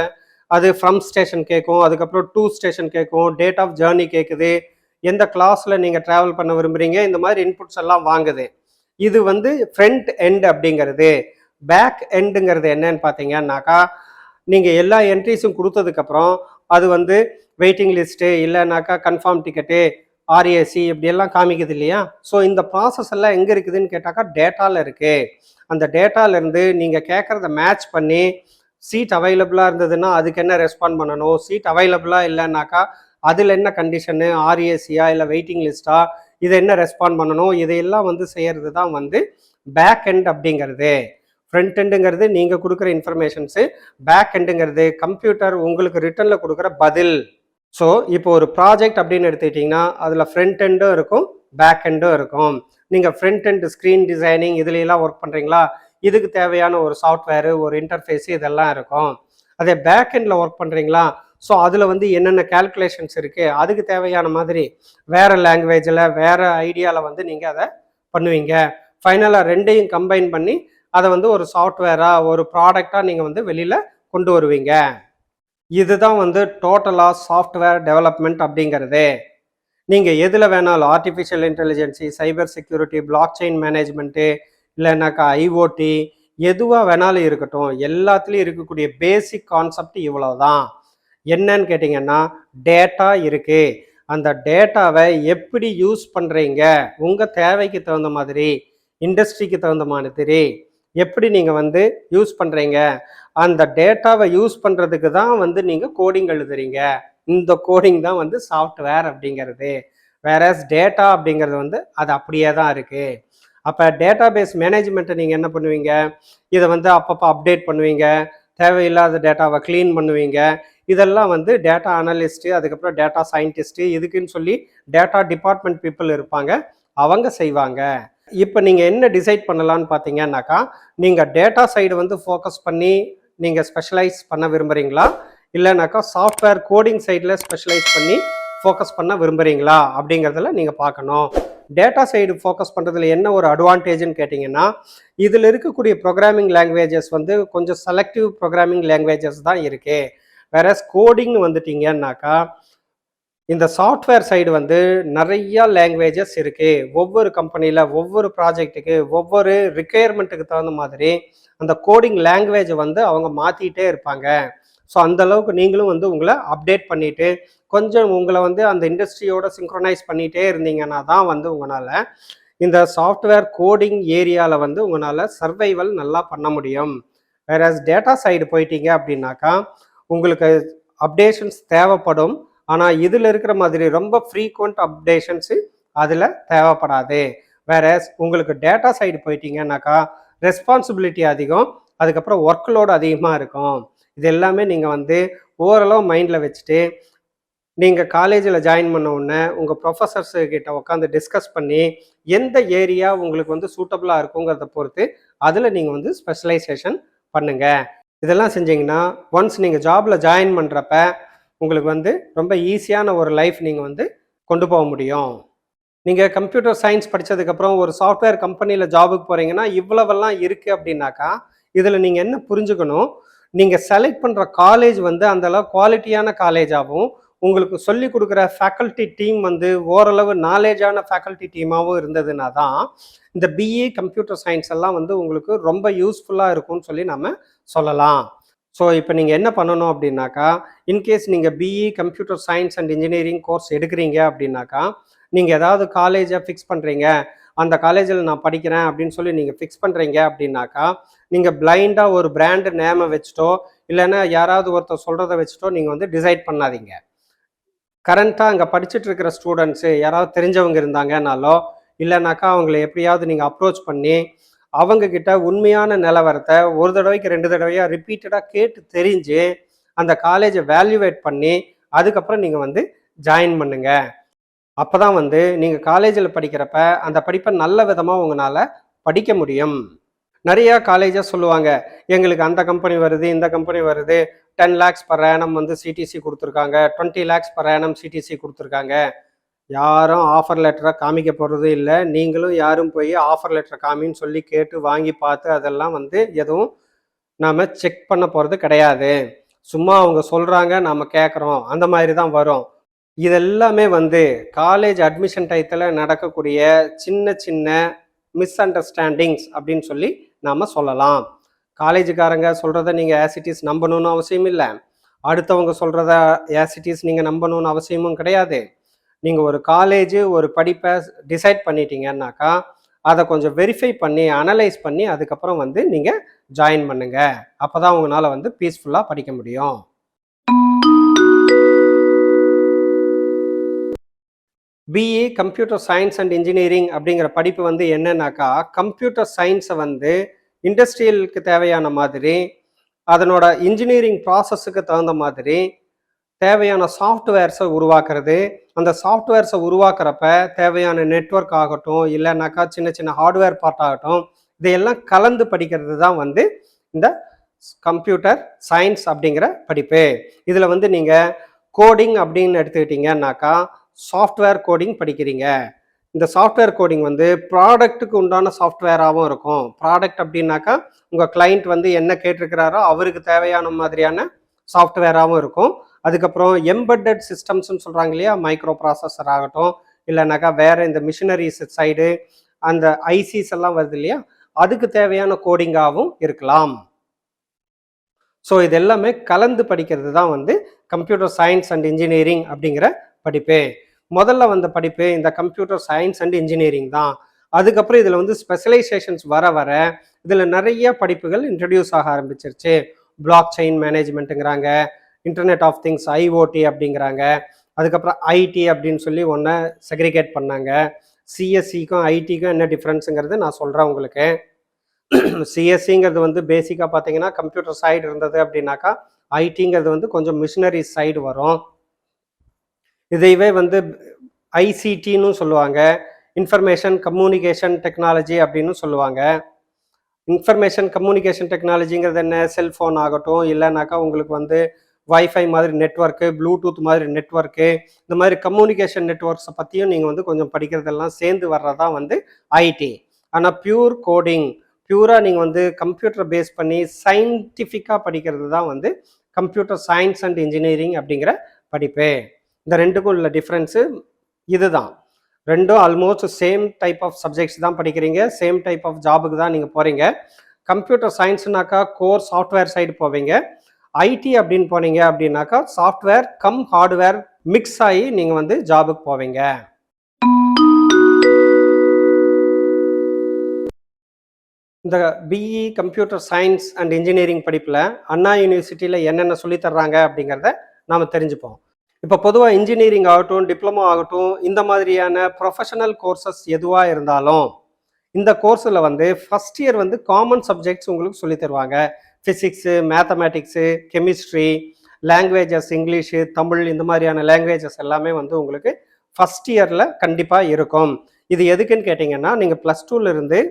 அது ஃப்ரம் ஸ்டேஷன் கேட்கும், அதுக்கப்புறம் டூ ஸ்டேஷன் கேட்கும், டேட் ஆஃப் ஜேர்னி கேட்குது, எந்த கிளாஸில் நீங்கள் ட்ராவல் பண்ண விரும்புகிறீங்க, இந்த மாதிரி இன்புட்ஸ் எல்லாம் வாங்குது. இது வந்து ஃப்ரண்ட் எண்ட் அப்படிங்கிறது. பேக் எண்டுங்கிறது என்னன்னு பார்த்தீங்கன்னாக்கா நீங்கள் எல்லா என்ட்ரிஸும் கொடுத்ததுக்கப்புறம் அது வந்து வெயிட்டிங் லிஸ்ட்டு இல்லைனாக்கா கன்ஃபார்ம் டிக்கெட்டு ஆர்ஏசி இப்படியெல்லாம் காமிக்குது இல்லையா. ஸோ இந்த ப்ராசஸ் எல்லாம் எங்கே இருக்குதுன்னு கேட்டாக்கா டேட்டாவில் இருக்குது. அந்த டேட்டாலேருந்து நீங்கள் கேட்குறத மேட்ச் பண்ணி சீட் அவைலபிளாக இருந்ததுன்னா அதுக்கு என்ன ரெஸ்பாண்ட் பண்ணணும், சீட் அவைலபிளாக இல்லைன்னாக்கா அதில் என்ன கண்டிஷனு, ஆர்ஏசியா இல்லை வெயிட்டிங் லிஸ்ட்டா, இதை என்ன ரெஸ்பாண்ட் பண்ணணும், இதையெல்லாம் வந்து செய்கிறது தான் வந்து பேக் எண்ட் அப்படிங்கிறது. ஃப்ரண்ட் எண்டுங்கிறது நீங்கள் கொடுக்குற இன்ஃபர்மேஷன்ஸு, பேக் எண்டுங்கிறது கம்ப்யூட்டர் உங்களுக்கு ரிட்டனில் கொடுக்குற பதில். ஸோ இப்போ ஒரு ப்ராஜெக்ட் அப்படின்னு எடுத்துக்கிட்டிங்கன்னா அதில் ஃப்ரண்ட் எண்டும் இருக்கும், பேக் எண்டும் இருக்கும். நீங்கள் ஃப்ரண்ட் அண்ட் ஸ்க்ரீன் டிசைனிங் இதுலலாம் ஒர்க் பண்ணுறீங்களா, இதுக்கு தேவையான ஒரு சாஃப்ட்வேரு, ஒரு இன்டர்ஃபேஸு இதெல்லாம் இருக்கும். அதே பேக் எண்டில் ஒர்க் பண்ணுறீங்களா, ஸோ அதில் வந்து என்னென்ன கேல்குலேஷன்ஸ் இருக்குது, அதுக்கு தேவையான மாதிரி வேறு லாங்குவேஜில் வேறு ஐடியாவில் வந்து நீங்கள் அதை பண்ணுவீங்க. ஃபைனலாக ரெண்டையும் கம்பைன் பண்ணி அதை வந்து ஒரு சாஃப்ட்வேராக ஒரு ப்ராடக்டாக நீங்கள் வந்து வெளியில் கொண்டு வருவீங்க. இதுதான் வந்து டோட்டலாக சாஃப்ட்வேர் டெவலப்மெண்ட் அப்படிங்கிறது. நீங்கள் எதில் வேணாலும் artificial intelligence, cyber security, block chain management, இல்லைனாக்கா ஐஓடி, எதுவாக வேணாலும் இருக்கட்டும், எல்லாத்துலேயும் இருக்கக்கூடிய பேசிக் கான்செப்ட் இவ்வளோ தான். என்னன்னு கேட்டிங்கன்னா, டேட்டா இருக்குது. அந்த டேட்டாவை எப்படி யூஸ் பண்ணுறீங்க, உங்கள் தேவைக்கு தகுந்த மாதிரி, இண்டஸ்ட்ரிக்கு தகுந்த மாதிரி எப்படி நீங்கள் வந்து யூஸ் பண்ணுறீங்க, அந்த டேட்டாவை யூஸ் பண்ணுறதுக்கு தான் வந்து நீங்கள் கோடிங் எழுதுறீங்க. இந்த கோடிங் தான் வந்து சாஃப்ட்வேர் அப்படிங்கிறது. வேறஸ் டேட்டா அப்படிங்கிறது வந்து அது அப்படியே தான் இருக்குது. அப்போ டேட்டா பேஸ் மேனேஜ்மெண்ட்டை நீங்கள் என்ன பண்ணுவீங்க, இதை வந்து அப்பப்போ அப்டேட் பண்ணுவீங்க, தேவையில்லாத டேட்டாவை க்ளீன் பண்ணுவீங்க. இதெல்லாம் வந்து டேட்டா அனலிஸ்ட்டு, அதுக்கப்புறம் டேட்டா சயின்டிஸ்ட்டு, இதுக்குன்னு சொல்லி டேட்டா டிபார்ட்மெண்ட் பீப்புள் இருப்பாங்க, அவங்க செய்வாங்க. இப்போ நீங்கள் என்ன டிசைட் பண்ணலான்னு பார்த்தீங்கன்னாக்கா, நீங்கள் டேட்டா சைடு வந்து ஃபோக்கஸ் பண்ணி நீங்கள் ஸ்பெஷலைஸ் பண்ண விரும்புகிறீங்களா, இல்லைனாக்கா சாஃப்ட்வேர் கோடிங் சைடில் ஸ்பெஷலைஸ் பண்ணி ஃபோக்கஸ் பண்ண விரும்புகிறீங்களா அப்படிங்கிறதுல நீங்கள் பார்க்கணும். டேட்டா சைடு ஃபோக்கஸ் பண்ணுறதுல என்ன ஒரு அட்வான்டேஜ்னு கேட்டிங்கன்னா, இதில் இருக்கக்கூடிய ப்ரோக்ராமிங் லாங்குவேஜஸ் வந்து கொஞ்சம் செலக்டிவ் ப்ரோக்ராமிங் லாங்குவேஜஸ் தான் இருக்குது. வேற கோடிங்னு வந்துட்டீங்கன்னாக்கா, இந்த சாஃப்ட்வேர் சைடு வந்து நிறையா லாங்குவேஜஸ் இருக்குது. ஒவ்வொரு கம்பெனியில் ஒவ்வொரு ப்ராஜெக்ட்டுக்கு ஒவ்வொரு ரிக்குயர்மெண்ட்டுக்கு தகுந்த மாதிரி அந்த கோடிங் லாங்குவேஜை வந்து அவங்க மாற்றிட்டே இருப்பாங்க. ஸோ அந்தளவுக்கு நீங்களும் வந்து உங்களை அப்டேட் பண்ணிவிட்டு கொஞ்சம் உங்களை வந்து அந்த இண்டஸ்ட்ரியோட சிங்க்ரனைஸ் பண்ணிகிட்டே இருந்தீங்கன்னா தான் வந்து உங்களால் இந்த சாஃப்ட்வேர் கோடிங் ஏரியாவில் வந்து உங்களால் சர்வைவல் நல்லா பண்ண முடியும். வேற டேட்டா சைடு போயிட்டீங்க அப்படின்னாக்கா உங்களுக்கு அப்டேஷன்ஸ் தேவைப்படும், ஆனால் இதில் இருக்கிற மாதிரி ரொம்ப ஃப்ரீக்வெண்ட் அப்டேஷன்ஸு அதில் தேவைப்படாது. வேற உங்களுக்கு டேட்டா சைடு போயிட்டீங்கன்னாக்கா ரெஸ்பான்சிபிலிட்டி அதிகம், அதுக்கப்புறம் ஒர்க் லோடு அதிகமாக இருக்கும். இது எல்லாமே நீங்கள் வந்து ஓரளவு மைண்டில் வச்சுட்டு நீங்கள் காலேஜில் ஜாயின் பண்ண உடனே உங்கள் ப்ரொஃபஸர்ஸு கிட்ட உட்காந்து டிஸ்கஸ் பண்ணி எந்த ஏரியா உங்களுக்கு வந்து சூட்டபுளாக இருக்குங்கிறத பொறுத்து அதில் நீங்கள் வந்து ஸ்பெஷலைசேஷன் பண்ணுங்கள். இதெல்லாம் செஞ்சிங்கன்னா ஒன்ஸ் நீங்கள் ஜாபில் ஜாயின் பண்ணுறப்ப உங்களுக்கு வந்து ரொம்ப ஈஸியான ஒரு லைஃப் நீங்கள் வந்து கொண்டு போக முடியும். நீங்கள் கம்ப்யூட்டர் சயின்ஸ் படித்ததுக்கப்புறம் ஒரு சாஃப்ட்வேர் கம்பெனியில் ஜாபுக்கு போகிறீங்கன்னா இவ்வளவெல்லாம் இருக்குது அப்படின்னாக்கா, இதில் நீங்கள் என்ன புரிஞ்சுக்கணும், நீங்கள் செலக்ட் பண்ணுற காலேஜ் வந்து அந்தளவு குவாலிட்டியான காலேஜாகவும், உங்களுக்கு சொல்லி கொடுக்குற ஃபேக்கல்ட்டி டீம் வந்து ஓரளவு நாலேஜான ஃபேக்கல்ட்டி டீமாகவும் இருந்ததுன்னா தான் இந்த பிஇ கம்ப்யூட்டர் சயின்ஸ் எல்லாம் வந்து உங்களுக்கு ரொம்ப யூஸ்ஃபுல்லாக இருக்கும்னு சொல்லி நம்ம சொல்லலாம். ஸோ இப்போ நீங்கள் என்ன பண்ணணும் அப்படின்னாக்கா, இன்கேஸ் நீங்கள் BE computer science and engineering course எடுக்கிறீங்க அப்படின்னாக்கா, நீங்கள் ஏதாவது காலேஜை ஃபிக்ஸ் பண்ணுறீங்க, அந்த காலேஜில் நான் படிக்கிறேன் அப்படின்னு சொல்லி நீங்கள் ஃபிக்ஸ் பண்ணுறீங்க அப்படின்னாக்கா, நீங்கள் பிளைண்டாக ஒரு பிராண்டு நேமை வச்சுட்டோ இல்லைன்னா யாராவது ஒருத்தர் சொல்கிறத வச்சுட்டோ நீங்கள் வந்து டிசைட் பண்ணாதீங்க. கரண்ட்டாக அங்கே படிச்சுட்டு இருக்கிற ஸ்டூடெண்ட்ஸு யாராவது தெரிஞ்சவங்க இருந்தாங்கனாலோ இல்லைனாக்கா அவங்கள எப்படியாவது நீங்கள் அப்ரோச் பண்ணி அவங்கக்கிட்ட உண்மையான நிலவரத்தை ஒரு தடவைக்கு 2 தடவையாக ரிப்பீட்டடாக கேட்டு தெரிஞ்சு அந்த காலேஜை வேல்யூவேட் பண்ணி அதுக்கப்புறம் நீங்கள் வந்து ஜாயின் பண்ணுங்க. அப்போ தான் வந்து நீங்கள் காலேஜில் படிக்கிறப்ப அந்த படிப்பை நல்ல விதமாக உங்களால் படிக்க முடியும். நிறையா காலேஜஸ் சொல்லுவாங்க, எங்களுக்கு அந்த கம்பெனி வருது, இந்த கம்பெனி வருது, 10 lakhs per annum வந்து சிடிசி கொடுத்துருக்காங்க, 20 lakhs per annum சிடிசி கொடுத்துருக்காங்க. யாரும் ஆஃபர் லெட்டரை காமிக்க போகிறது இல்லை, நீங்களும் யாரும் போய் ஆஃபர் லெட்டரை காமின்னு சொல்லி கேட்டு வாங்கி பார்த்து அதெல்லாம் வந்து எதுவும் நாம் செக் பண்ண போகிறது கிடையாது. சும்மா அவங்க சொல்கிறாங்க, நாம் கேட்குறோம், அந்த மாதிரி தான் வரும். இதெல்லாமே வந்து காலேஜ் அட்மிஷன் டயத்தில் நடக்கக்கூடிய சின்ன சின்ன மிஸ் அண்டர்ஸ்டாண்டிங்ஸ் அப்படின்னு சொல்லி நாம் சொல்லலாம். காலேஜுக்காரங்க சொல்கிறத நீங்கள் ஆசிட்டிஸ் நம்பணும்னு அவசியம் இல்லை, அடுத்தவங்க சொல்கிறத ஆசிட்டிஸ் நீங்கள் நம்பணும்னு அவசியமும் கிடையாது. நீங்கள் ஒரு காலேஜு ஒரு படிப்பை டிசைட் பண்ணிட்டீங்கன்னாக்கா அதை கொஞ்சம் வெரிஃபை பண்ணி அனலைஸ் பண்ணி அதுக்கப்புறம் வந்து நீங்கள் ஜாயின் பண்ணுங்கள். அப்போ தான் உங்களால் வந்து பீஸ்ஃபுல்லாக படிக்க முடியும். BE computer science and engineering அப்படிங்கிற படிப்பு வந்து என்னன்னாக்கா, கம்ப்யூட்டர் சயின்ஸை வந்து இண்டஸ்ட்ரியலுக்கு தேவையான மாதிரி அதனோட இன்ஜினியரிங் ப்ராசஸுக்கு தகுந்த மாதிரி தேவையான சாஃப்ட்வேர்ஸை உருவாக்குறது. அந்த சாஃப்ட்வேர்ஸை உருவாக்குறப்ப தேவையான நெட்வொர்க் ஆகட்டும், இல்லைனாக்கா சின்ன சின்ன ஹார்ட்வேர் பார்ட் ஆகட்டும், இதையெல்லாம் கலந்து படிக்கிறது தான் வந்து இந்த கம்ப்யூட்டர் சயின்ஸ் அப்படிங்கிற படிப்பு. இதில் வந்து நீங்கள் கோடிங் அப்படின்னு எடுத்துக்கிட்டீங்கன்னாக்கா சாஃப்ட்வேர் கோடிங் படிக்கிறீங்க. இந்த சாஃப்ட்வேர் கோடிங் வந்து ப்ராடக்ட்டுக்கு உண்டான சாஃப்ட்வேராகவும் இருக்கும். ப்ராடக்ட் அப்படின்னாக்கா உங்கள் கிளைண்ட் வந்து என்ன கேட்டிருக்கிறாரோ அவருக்கு தேவையான மாதிரியான சாஃப்ட்வேராகவும் இருக்கும். அதுக்கப்புறம் எம்பெட்டட் சிஸ்டம்ஸ்ன்னு சொல்கிறாங்க இல்லையா, மைக்ரோ ப்ராசஸர் ஆகட்டும், இல்லைனாக்கா வேறு இந்த மிஷினரிஸ் சைடு அந்த ஐசிஸ் எல்லாம் வருது இல்லையா, அதுக்கு தேவையான கோடிங்காகவும் இருக்கலாம். ஸோ இது எல்லாமே கலந்து படிக்கிறது தான் வந்து கம்ப்யூட்டர் சயின்ஸ் அண்ட் இன்ஜினியரிங் அப்படிங்கிற படிப்பு. முதல்ல வந்த படிப்பு இந்த கம்ப்யூட்டர் சயின்ஸ் அண்ட் இன்ஜினியரிங் தான். அதுக்கப்புறம் இதில் வந்து ஸ்பெஷலைசேஷன்ஸ் வர வர இதில் நிறைய படிப்புகள் இன்ட்ரடியூஸ் ஆக ஆரம்பிச்சிருச்சு. பிளாக் செயின் மேனேஜ்மெண்ட்டுங்கிறாங்க, இன்டர்நெட் ஆஃப் திங்ஸ் ஐஓடி அப்படிங்கிறாங்க. அதுக்கப்புறம் ஐடி அப்படின்னு சொல்லி ஒன்றை செக்ரிகேட் பண்ணாங்க. சிஎஸ்சிக்கும் ஐடிக்கும் என்ன டிஃப்ரென்ஸுங்கிறது நான் சொல்கிறேன் உங்களுக்கு. சிஎஸ்சிங்கிறது வந்து பேசிக்காக பார்த்தீங்கன்னா கம்ப்யூட்டர் சைடு இருந்தது அப்படின்னாக்கா, ஐடிங்கிறது வந்து கொஞ்சம் மிஷினரி சைடு வரும். இதைவே வந்து ஐசிடின்னு சொல்லுவாங்க, இன்ஃபர்மேஷன் கம்யூனிகேஷன் டெக்னாலஜி அப்படின்னு சொல்லுவாங்க. இன்ஃபர்மேஷன் கம்யூனிகேஷன் டெக்னாலஜிங்கிறது என்ன, செல்ஃபோன் ஆகட்டும், இல்லைனாக்கா உங்களுக்கு வந்து வைஃபை மாதிரி நெட்ஒர்க்கு, ப்ளூடூத் மாதிரி நெட்ஒர்க்கு, இந்த மாதிரி கம்யூனிகேஷன் நெட்ஒர்க்ஸை பற்றியும் நீங்கள் வந்து கொஞ்சம் படிக்கிறதெல்லாம் சேர்ந்து வர்றதான் வந்து ஐடி. ஆனால் பியூர் கோடிங், பியூராக நீங்கள் வந்து கம்ப்யூட்டர் பேஸ் பண்ணி சயின்டிஃபிக்காக படிக்கிறது தான் வந்து கம்ப்யூட்டர் சயின்ஸ் அண்ட் இன்ஜினியரிங் அப்படிங்கிற படிப்பு. இந்த ரெண்டுக்கும் உள்ள டிஃப்ரென்ஸு இதுதான். ரெண்டும் almost same type of subjects தான் படிக்கிறீங்க, சேம் டைப் ஆஃப் ஜாபுக்கு தான் நீங்கள் போகிறீங்க. கம்ப்யூட்டர் சயின்ஸ்னாக்கா கோர் சாஃப்ட்வேர் சைடு போவீங்க. ஐடி அப்படின்னு போனீங்க அப்படின்னாக்கா சாஃப்ட்வேர் கம் ஹார்ட்வேர் மிக்ஸ் ஆகி நீங்கள் வந்து ஜாபுக்கு போவீங்க. இந்த BE computer science and engineering படிப்பில் அண்ணா யூனிவர்சிட்டியில் என்னென்ன சொல்லி தர்றாங்க அப்படிங்கிறத நாம் தெரிஞ்சுப்போம். இப்போ பொதுவாக இன்ஜினியரிங் ஆகட்டும், டிப்ளமோ ஆகட்டும், இந்த மாதிரியான ப்ரொஃபஷனல் கோர்சஸ் எதுவாக இருந்தாலும் இந்த கோர்ஸில் வந்து ஃபஸ்ட் இயர் வந்து காமன் சப்ஜெக்ட்ஸ் உங்களுக்கு சொல்லி தருவாங்க. Physics, mathematics, chemistry, languages, English, Tamil, இந்த மாதிரியான லாங்குவேஜஸ் எல்லாமே வந்து உங்களுக்கு ஃபஸ்ட் இயரில் கண்டிப்பாக இருக்கும். இது எதுக்குன்னு கேட்டிங்கன்னா, நீங்கள் ப்ளஸ் டூலேருந்து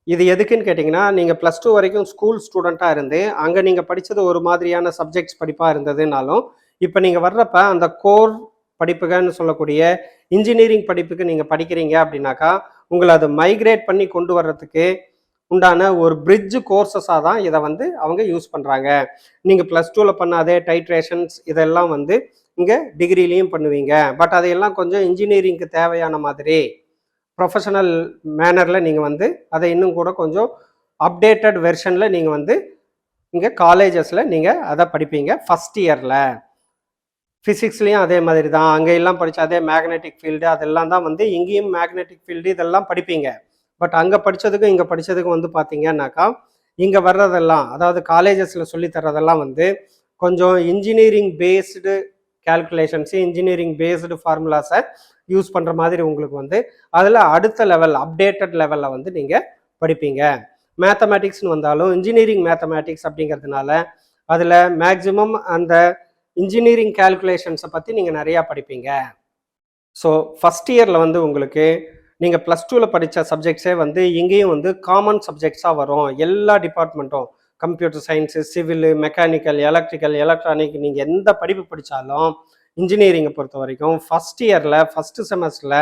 நீங்கள் ப்ளஸ் டூ வரைக்கும் ஸ்கூல் ஸ்டூடெண்ட்டாக இருந்து அங்கே நீங்கள் படித்தது ஒரு மாதிரியான சப்ஜெக்ட்ஸ் படிப்பாக இருந்ததுனாலும், இப்போ நீங்கள் வர்றப்ப அந்த கோர் படிப்புகள்னு சொல்லக்கூடிய இன்ஜினியரிங் படிப்புக்கு நீங்கள் படிக்கிறீங்க அப்படின்னாக்கா, உங்களை அதை மைக்ரேட் பண்ணி கொண்டு வர்றதுக்கு உண்டான ஒரு பிரிட்ஜ் கோர்சஸாக தான் இதை வந்து அவங்க யூஸ் பண்ணுறாங்க. நீங்கள் ப்ளஸ் டூவில் பண்ண அதே டைட்ரேஷன்ஸ் இதெல்லாம் வந்து இங்கே டிகிரிலையும் பண்ணுவீங்க. பட் அதையெல்லாம் கொஞ்சம் இன்ஜினியரிங்க்கு தேவையான மாதிரி ப்ரொஃபஷனல் மேனரில் நீங்கள் வந்து அதை இன்னும் கூட கொஞ்சம் அப்டேட்டட் வெர்ஷனில் நீங்கள் வந்து இங்கே காலேஜஸில் நீங்கள் அதை படிப்பீங்க ஃபஸ்ட் இயரில். ஃபிசிக்ஸ்லேயும் அதே மாதிரி தான், அங்கே எல்லாம் படித்த அதே மேக்னெட்டிக் ஃபீல்டு அதெல்லாம் தான் வந்து இங்கேயும் மேக்னெட்டிக் ஃபீல்டு இதெல்லாம் படிப்பீங்க. பட் அங்கே படித்ததுக்கும் இங்கே படித்ததுக்கும் வந்து பார்த்தீங்கன்னாக்கா, இங்கே வர்றதெல்லாம் அதாவது காலேஜஸில் சொல்லித்தரதெல்லாம் வந்து கொஞ்சம் engineering based calculations, engineering based ஃபார்முலாஸை யூஸ் பண்ணுற மாதிரி உங்களுக்கு வந்து அதில் அடுத்த லெவல் அப்டேட்டட் லெவலில் வந்து நீங்கள் படிப்பீங்க. மேத்தமேட்டிக்ஸ்னு வந்தாலும் இன்ஜினியரிங் மேத்தமேட்டிக்ஸ் அப்படிங்கிறதுனால அதில் மேக்சிமம் அந்த இன்ஜினியரிங் கேல்குலேஷன்ஸை பற்றி நீங்கள் நிறையா படிப்பீங்க. ஸோ ஃபஸ்ட் இயரில் வந்து உங்களுக்கு நீங்கள் ப்ளஸ் டூவில் படித்த சப்ஜெக்ட்ஸே வந்து இங்கேயும் வந்து காமன் சப்ஜெக்ட்ஸாக வரும். எல்லா டிபார்ட்மெண்ட்டும் computer science, civil, mechanical, electrical, electronic, நீங்கள் எந்த படிப்பு படித்தாலும் இன்ஜினியரிங்கை பொறுத்த வரைக்கும் ஃபஸ்ட் இயரில் ஃபஸ்ட்டு செமஸ்டரில்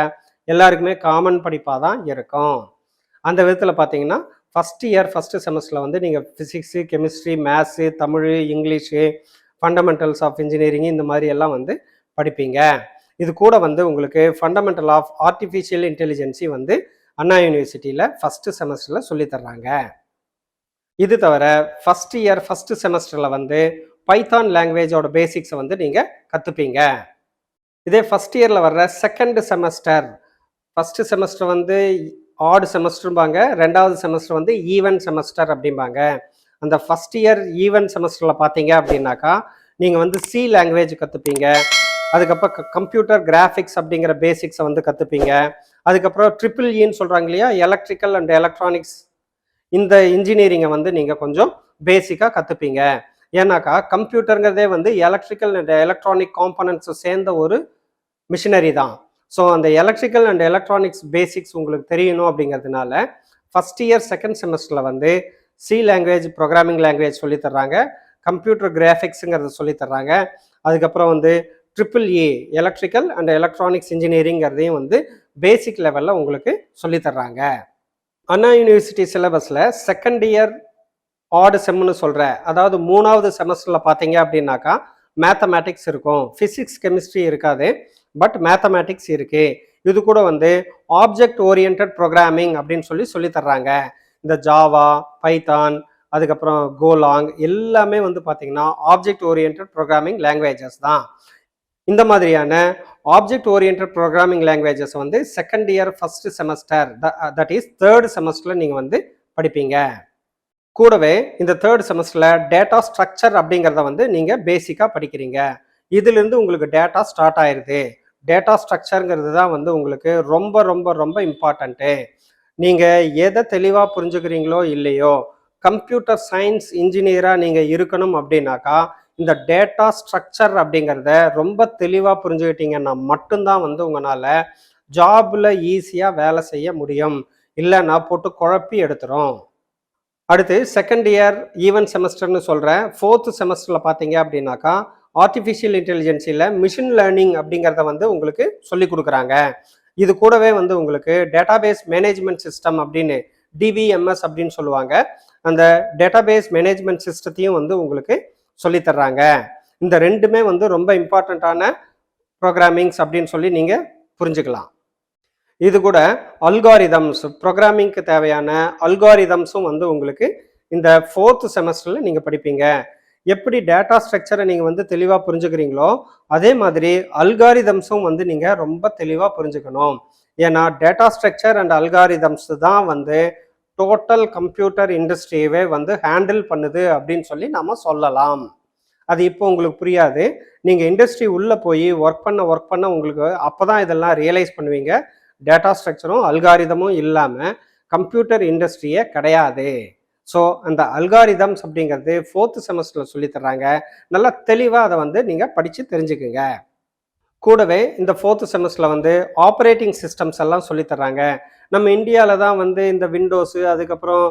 எல்லாருக்குமே காமன் படிப்பாக தான் இருக்கும். அந்த விதத்தில் பார்த்தீங்கன்னா ஃபஸ்ட் இயர் ஃபஸ்ட்டு செமஸ்டரில் வந்து நீங்கள் physics, chemistry, maths, Tamil, English, fundamentals of engineering இந்த மாதிரி எல்லாம் வந்து படிப்பீங்க. இது கூட வந்து உங்களுக்கு ஃபண்டமெண்டல் ஆஃப் ஆர்டிஃபிஷியல் இன்டெலிஜென்சி வந்து அண்ணா யூனிவர்சிட்டியில் ஃபஸ்ட்டு செமஸ்டரில் சொல்லித்தர்றாங்க. இது தவிர ஃபஸ்ட் இயர் ஃபஸ்ட்டு செமஸ்டரில் வந்து பைத்தான் லாங்குவேஜோட பேசிக்ஸை வந்து நீங்கள் கற்றுப்பீங்க. இதே ஃபஸ்ட் இயரில் வர்ற செகண்ட் செமஸ்டர், ஃபஸ்ட்டு செமஸ்டர் வந்து ஆட் செமஸ்டர்பாங்க, ரெண்டாவது செமஸ்டர் வந்து ஈவன் செமஸ்டர் அப்படிம்பாங்க. அந்த ஃபஸ்ட் இயர் ஈவன் செமஸ்டரில் பார்த்தீங்க அப்படின்னாக்கா நீங்கள் வந்து சி லாங்குவேஜ் கற்றுப்பீங்க. அதுக்கப்புறம் கம்ப்யூட்டர் கிராஃபிக்ஸ் அப்படிங்கிற பேசிக்ஸை வந்து கற்றுப்பீங்க. அதுக்கப்புறம் ட்ரிபிள் இன்னு சொல்கிறாங்க இல்லையா, எலக்ட்ரிக்கல் அண்ட் எலக்ட்ரானிக்ஸ், இந்த இன்ஜினியரிங்கை வந்து நீங்கள் கொஞ்சம் பேசிக்காக கற்றுப்பீங்க. ஏன்னாக்கா கம்ப்யூட்டருங்கிறதே வந்து எலக்ட்ரிக்கல் அண்ட் எலக்ட்ரானிக் காம்பனன்ட்ஸ் சேர்ந்த ஒரு மிஷினரி தான். ஸோ அந்த எலக்ட்ரிக்கல் அண்ட் எலக்ட்ரானிக்ஸ் பேசிக்ஸ் உங்களுக்கு தெரியணும் அப்படிங்கிறதுனால ஃபஸ்ட் இயர் செகண்ட் செமஸ்டரில் வந்து சி லாங்குவேஜ் ப்ரோக்ராமிங் லாங்குவேஜ் சொல்லித்தர்றாங்க, கம்ப்யூட்டர் கிராஃபிக்ஸுங்கிறத சொல்லித்தர்றாங்க. அதுக்கப்புறம் வந்து EEE எலக்ட்ரிக்கல் அண்ட் எலக்ட்ரானிக்ஸ் இன்ஜினியரிங்கிறதையும் வந்து பேசிக் லெவலில் உங்களுக்கு சொல்லித்தர்றாங்க. அண்ணா யூனிவர்சிட்டி சிலபஸில் செகண்ட் இயர் ஆடு செம்னு சொல்கிற, அதாவது 3வது செமஸ்டரில் பார்த்தீங்க அப்படின்னாக்கா மேத்தமேட்டிக்ஸ் இருக்கும், ஃபிசிக்ஸ் கெமிஸ்ட்ரி இருக்காது, பட் மேத்தமேட்டிக்ஸ் இருக்குது. இது கூட வந்து ஆப்ஜெக்ட் ஓரியன்ட் ப்ரோக்ராமிங் அப்படின்னு சொல்லி தர்றாங்க. இந்த ஜாவா, பைத்தான், அதுக்கப்புறம் கோலாங் எல்லாமே வந்து பார்த்தீங்கன்னா ஆப்ஜெக்ட் ஓரியன்ட் ப்ரோக்ராமிங் லாங்குவேஜஸ் தான். இந்த மாதிரியான ஆப்ஜெக்ட் ஓரியன்ட் ப்ரோக்ராமிங் லாங்குவேஜஸ் வந்து second year first semester, that is third செமஸ்டரில் நீங்கள் வந்து படிப்பீங்க. கூடவே இந்த தேர்ட் செமஸ்டரில் டேட்டா ஸ்ட்ரக்சர் அப்படிங்கிறத வந்து நீங்கள் பேசிக்காக படிக்கிறீங்க. இதுலேருந்து உங்களுக்கு டேட்டா ஸ்டார்ட் ஆயிடுது. டேட்டா ஸ்ட்ரக்சருங்கிறது தான் வந்து உங்களுக்கு ரொம்ப ரொம்ப ரொம்ப இம்பார்ட்டண்ட்டு. நீங்கள் எதை தெளிவாக புரிஞ்சுக்கிறீங்களோ இல்லையோ, கம்ப்யூட்டர் சயின்ஸ் இன்ஜினியராக நீங்கள் இருக்கணும் அப்படின்னாக்கா இந்த டேட்டா ஸ்ட்ரக்சர் அப்படிங்கிறத ரொம்ப தெளிவாக புரிஞ்சுக்கிட்டீங்கன்னா மட்டும்தான் வந்து உங்களால் ஜாபில் ஈஸியாக வேலை செய்ய முடியும். இல்லைன்னா போட்டு குழப்பி எடுத்துரும். அடுத்து செகண்ட் இயர் ஈவன் செமஸ்டர்னு சொல்கிறேன். ஃபோர்த்து செமஸ்டரில் பார்த்தீங்க அப்படின்னாக்கா ஆர்டிஃபிஷியல் இன்டெலிஜென்ஸில் மிஷின் லேர்னிங் அப்படிங்கிறத வந்து உங்களுக்கு சொல்லி கொடுக்குறாங்க. இது கூடவே வந்து உங்களுக்கு டேட்டாபேஸ் மேனேஜ்மெண்ட் சிஸ்டம் அப்படின்னு டிபிஎம்எஸ் அப்படின்னு சொல்லுவாங்க. அந்த டேட்டாபேஸ் மேனேஜ்மெண்ட் சிஸ்டத்தையும் வந்து உங்களுக்கு சொல்லித்தர்றாங்க. இந்த ரெண்டுமே வந்து ரொம்ப இம்பார்ட்டண்ட்டான ப்ரோக்ராமிங்ஸ் அப்படின்னு சொல்லி நீங்கள் புரிஞ்சுக்கலாம். இது கூட அல்காரிதம்ஸ், ப்ரோக்ராமிங்க்கு தேவையான அல்காரிதம்ஸும் வந்து உங்களுக்கு இந்த ஃபோர்த்து செமஸ்டரில் நீங்கள் படிப்பீங்க. எப்படி டேட்டா ஸ்ட்ரக்சரை நீங்கள் வந்து தெளிவாக புரிஞ்சுக்கிறீங்களோ அதே மாதிரி அல்காரிதம்ஸும் வந்து நீங்கள் ரொம்ப தெளிவாக புரிஞ்சுக்கணும். ஏன்னா டேட்டா ஸ்ட்ரக்சர் அண்ட் அல்காரிதம்ஸ் தான் வந்து டோட்டல் கம்ப்யூட்டர் இண்டஸ்ட்ரியவே வந்து ஹேண்டில் பண்ணுது அப்படின்னு சொல்லி நாம் சொல்லலாம். அது இப்போ உங்களுக்கு புரியாது. நீங்கள் இண்டஸ்ட்ரி உள்ளே போய் ஒர்க் பண்ண உங்களுக்கு அப்போ தான் இதெல்லாம் ரியலைஸ் பண்ணுவீங்க. டேட்டா ஸ்ட்ரக்சரும் அல்காரிதமும் இல்லாமல் கம்ப்யூட்டர் இண்டஸ்ட்ரியே கிடையாது. ஸோ அந்த அல்காரிதம்ஸ் அப்படிங்கிறது ஃபோர்த்து செமஸ்டரில் சொல்லித்தர்றாங்க. நல்லா தெளிவாக அதை வந்து நீங்கள் படித்து தெரிஞ்சுக்குங்க. கூடவே இந்த ஃபோர்த்து செமஸ்டரில் வந்து ஆப்ரேட்டிங் சிஸ்டம்ஸ் எல்லாம் சொல்லித்தர்றாங்க. நம்ம இந்தியாவில் தான் வந்து இந்த விண்டோஸு அதுக்கப்புறம்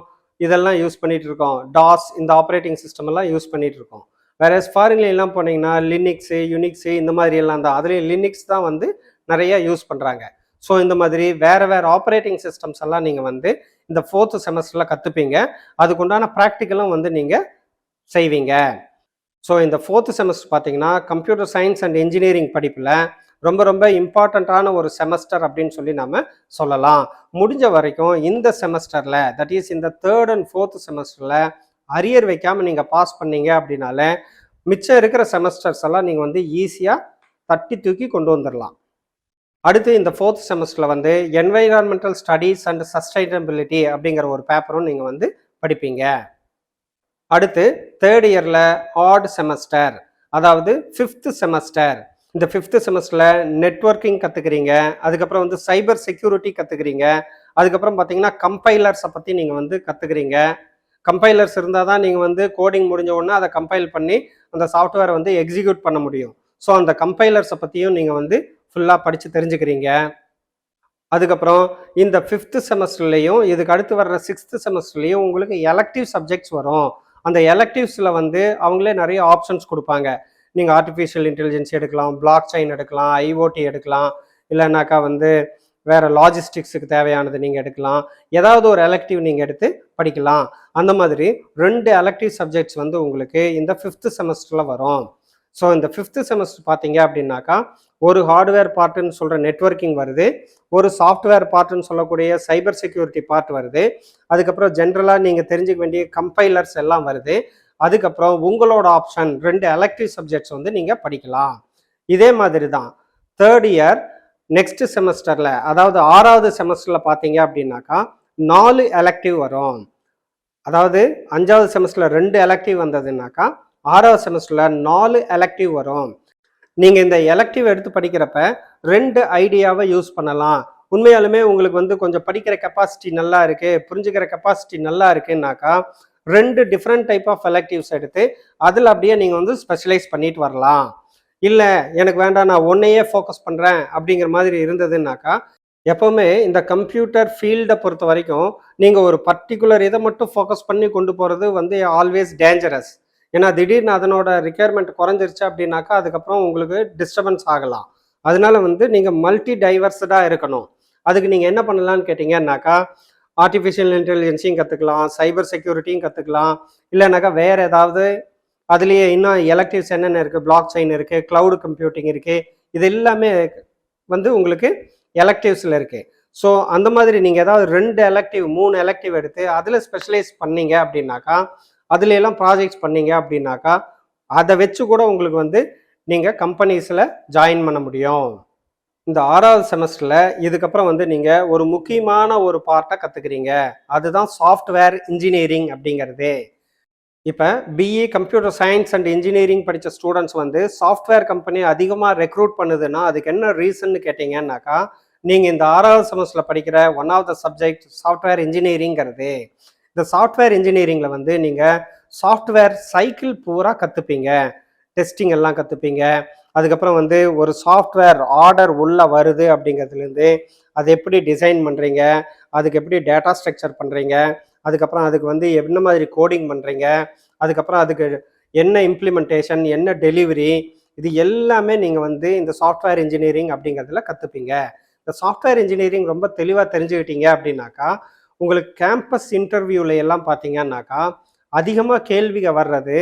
இதெல்லாம் யூஸ் பண்ணிகிட்டு இருக்கோம். டாஸ் இந்த ஆப்ரேட்டிங் சிஸ்டம் எல்லாம் யூஸ் பண்ணிகிட்டு இருக்கோம். வேற ஃபாரின்லாம் போனீங்கன்னா லினிக்ஸு, யுனிக்ஸு இந்த மாதிரி எல்லாம் தான். அதுலேயும் லினிக்ஸ் தான் வந்து நிறைய யூஸ் பண்ணுறாங்க. ஸோ இந்த மாதிரி வேறு ஆப்ரேட்டிங் சிஸ்டம்ஸ் எல்லாம் நீங்கள் வந்து இந்த ஃபோர்த்து செமஸ்டரில் கற்றுப்பீங்க. அதுக்குண்டான ப்ராக்டிக்கலும் வந்து நீங்கள் செய்வீங்க. ஸோ இந்த ஃபோர்த்து செமஸ்டர் பார்த்தீங்கன்னா கம்ப்யூட்டர் சயின்ஸ் அண்ட் இன்ஜினியரிங் படிப்பில் ரொம்ப ரொம்ப இம்பார்ட்டண்ட்டான ஒரு செமஸ்டர் அப்படின்னு சொல்லி நம்ம சொல்லலாம். முடிஞ்ச வரைக்கும் இந்த செமஸ்டரில், தட் இஸ் இந்த தேர்ட் அண்ட் ஃபோர்த்து செமஸ்டரில் அரியர் வைக்காமல் நீங்கள் பாஸ் பண்ணீங்க அப்படின்னாலே மிச்சம் இருக்கிற செமஸ்டர்ஸ் எல்லாம் நீங்கள் வந்து ஈஸியாக தட்டி தூக்கி கொண்டு வந்துடலாம். அடுத்து இந்த ஃபோர்த் செமஸ்டரில் வந்து என்வைரான்மெண்டல் ஸ்டடீஸ் அண்ட் சஸ்டைனபிலிட்டி அப்படிங்கிற ஒரு பேப்பரும் நீங்கள் வந்து படிப்பீங்க. அடுத்து தேர்ட் இயரில் ஆட் செமஸ்டர், அதாவது ஃபிஃப்த்து செமஸ்டர். இந்த ஃபிஃப்த்து செமஸ்டரில் நெட்வொர்க்கிங் கற்றுக்குறீங்க, அதுக்கப்புறம் வந்து சைபர் செக்யூரிட்டி கற்றுக்குறீங்க, அதுக்கப்புறம் பார்த்தீங்கன்னா கம்பைலர்ஸை பற்றி நீங்கள் வந்து கற்றுக்குறீங்க. கம்பைலர்ஸ் இருந்தால் தான் நீங்கள் வந்து கோடிங் முடிஞ்ச உடனே அதை கம்பைல் பண்ணி அந்த சாஃப்ட்வேரை வந்து எக்ஸிக்யூட் பண்ண முடியும். ஸோ அந்த கம்பைலர்ஸை பற்றியும் நீங்கள் வந்து ஃபுல்லாக படித்து தெரிஞ்சுக்கிறீங்க. அதுக்கப்புறம் இந்த ஃபிஃப்த்து செமஸ்டர்லேயும் இதுக்கு அடுத்து வர்ற சிக்ஸ்த்து செமஸ்டர்லேயும் உங்களுக்கு எலக்டிவ் சப்ஜெக்ட்ஸ் வரும். அந்த எலக்டிவ்ஸில் வந்து அவங்களே நிறைய ஆப்ஷன்ஸ் கொடுப்பாங்க. நீங்கள் ஆர்டிஃபிஷியல் இன்டெலிஜென்ஸ் எடுக்கலாம், பிளாக் செயின் எடுக்கலாம், ஐஓடி எடுக்கலாம், இல்லைனாக்கா வந்து வேறு லாஜிஸ்டிக்ஸுக்கு தேவையானது நீங்கள் எடுக்கலாம். ஏதாவது ஒரு எலக்டிவ் நீங்கள் எடுத்து படிக்கலாம். அந்த மாதிரி 2 எலக்டிவ் சப்ஜெக்ட்ஸ் வந்து உங்களுக்கு இந்த ஃபிஃப்த்து செமஸ்டரில் வரும். ஸோ இந்த ஃபிஃப்த்து செமஸ்டர் பார்த்தீங்க அப்படின்னாக்கா ஒரு ஹார்ட்வேர் பார்ட்டுன்னு சொல்கிற நெட்வொர்க்கிங் வருது, ஒரு சாஃப்ட்வேர் பார்ட்டுன்னு சொல்லக்கூடிய சைபர் செக்யூரிட்டி பார்ட் வருது, அதுக்கப்புறம் ஜென்ரலாக நீங்கள் தெரிஞ்சுக்க வேண்டிய கம்பைலர்ஸ் எல்லாம் வருது. அதுக்கப்புறம் உங்களோட ஆப்ஷன் 2 எலக்டிவ் சப்ஜெக்ட்ஸ் வந்து நீங்கள் படிக்கலாம். இதே மாதிரி தான் தேர்ட் இயர் நெக்ஸ்ட் செமஸ்டரில், அதாவது 6வது செமஸ்டரில் பார்த்தீங்க அப்படின்னாக்கா 4 எலக்டிவ் வரும். அதாவது 5வது செமஸ்டரில் 2 எலக்டிவ் வந்ததுன்னாக்கா 6வது செமஸ்டரில் 4 எலக்டிவ் வரும். நீங்கள் இந்த எலக்டிவ் எடுத்து படிக்கிறப்ப 2 ஐடியாவை யூஸ் பண்ணலாம். உண்மையாலுமே உங்களுக்கு வந்து கொஞ்சம் படிக்கிற கெப்பாசிட்டி நல்லா இருக்குது, புரிஞ்சுக்கிற கெப்பாசிட்டி நல்லா இருக்குன்னாக்கா 2 டிஃப்ரெண்ட் டைப் ஆஃப் எலக்டிவ்ஸ் எடுத்து அதில் அப்படியே நீங்கள் வந்து ஸ்பெஷலைஸ் பண்ணிட்டு வரலாம். இல்லை எனக்கு வேண்டாம் நான் ஒன்னையே ஃபோக்கஸ் பண்ணுறேன் அப்படிங்கிற மாதிரி இருந்ததுன்னாக்கா, எப்போவுமே இந்த கம்ப்யூட்டர் ஃபீல்டை பொறுத்த வரைக்கும் நீங்கள் ஒரு பர்டிகுலர் இதை மட்டும் ஃபோக்கஸ் பண்ணி கொண்டு போகிறது வந்து ஆல்வேஸ் டேஞ்சரஸ். ஏன்னா திடீர்னு அதனோட ரிக்யர்மெண்ட் குறைஞ்சிருச்சு அப்படின்னாக்கா அதுக்கப்புறம் உங்களுக்கு டிஸ்டர்பன்ஸ் ஆகலாம். அதனால வந்து நீங்கள் மல்டி டைவர்ஸ்டாக இருக்கணும். அதுக்கு நீங்கள் என்ன பண்ணலான்னு கேட்டிங்கன்னாக்கா, ஆர்டிஃபிஷியல் இன்டெலிஜென்ஸையும் கற்றுக்கலாம், சைபர் செக்யூரிட்டியும் கற்றுக்கலாம், இல்லைனாக்கா வேறு ஏதாவது அதுலேயே இன்னும் எலக்டிவ்ஸ் என்னென்ன இருக்குது, பிளாக் செயின் இருக்குது, க்ளவுடு கம்ப்யூட்டிங் இருக்குது, இது எல்லாமே வந்து உங்களுக்கு எலக்டிவ்ஸில் இருக்குது. ஸோ அந்த மாதிரி நீங்கள் ஏதாவது 2 எலக்டிவ் 3 எலக்டிவ் எடுத்து அதில் ஸ்பெஷலைஸ் பண்ணீங்க அப்படின்னாக்கா, அதுல எல்லாம் ப்ராஜெக்ட்ஸ் பண்ணீங்க அப்படின்னாக்கா, அதை வச்சு கூட உங்களுக்கு வந்து நீங்கள் கம்பெனிஸில் ஜாயின் பண்ண முடியும். இந்த 6வது செமஸ்டரில் இதுக்கப்புறம் வந்து நீங்கள் ஒரு முக்கியமான ஒரு பார்ட்டை கற்றுக்குறீங்க. அதுதான் சாஃப்ட்வேர் இன்ஜினியரிங் அப்படிங்கிறது. இப்போ BE computer science and engineering படித்த ஸ்டூடெண்ட்ஸ் வந்து சாஃப்ட்வேர் கம்பெனி அதிகமாக ரெக்ரூட் பண்ணுதுன்னா அதுக்கு என்ன ரீசன்னு கேட்டிங்கன்னாக்கா, நீங்கள் இந்த 6வது செமஸ்டரில் படிக்கிற one of the subject software இன்ஜினியரிங்கிறது. இந்த சாஃப்ட்வேர் இன்ஜினியரிங்கில் வந்து நீங்கள் சாஃப்ட்வேர் சைக்கிள் பூரா கற்றுப்பீங்க. டெஸ்டிங் எல்லாம் கற்றுப்பீங்க. அதுக்கப்புறம் வந்து ஒரு சாஃப்ட்வேர் ஆர்டர் உள்ளே வருது அப்படிங்கிறதுலேருந்து அதை எப்படி டிசைன் பண்ணுறீங்க, அதுக்கு எப்படி டேட்டா ஸ்ட்ரக்சர் பண்ணுறீங்க, அதுக்கப்புறம் அதுக்கு வந்து என்ன மாதிரி கோடிங் பண்ணுறீங்க, அதுக்கப்புறம் அதுக்கு என்ன இம்ப்ளிமெண்டேஷன், என்ன டெலிவரி, இது எல்லாமே நீங்கள் வந்து இந்த சாஃப்ட்வேர் இன்ஜினியரிங் அப்படிங்கிறதுல கற்றுப்பீங்க. இந்த சாஃப்ட்வேர் இன்ஜினியரிங் ரொம்ப தெளிவாக தெரிஞ்சுக்கிட்டீங்க அப்படின்னாக்கா, உங்களுக்கு கேம்பஸ் இன்டர்வியூவில் எல்லாம் பார்த்தீங்கன்னாக்கா அதிகமாக கேள்விகள் வர்றது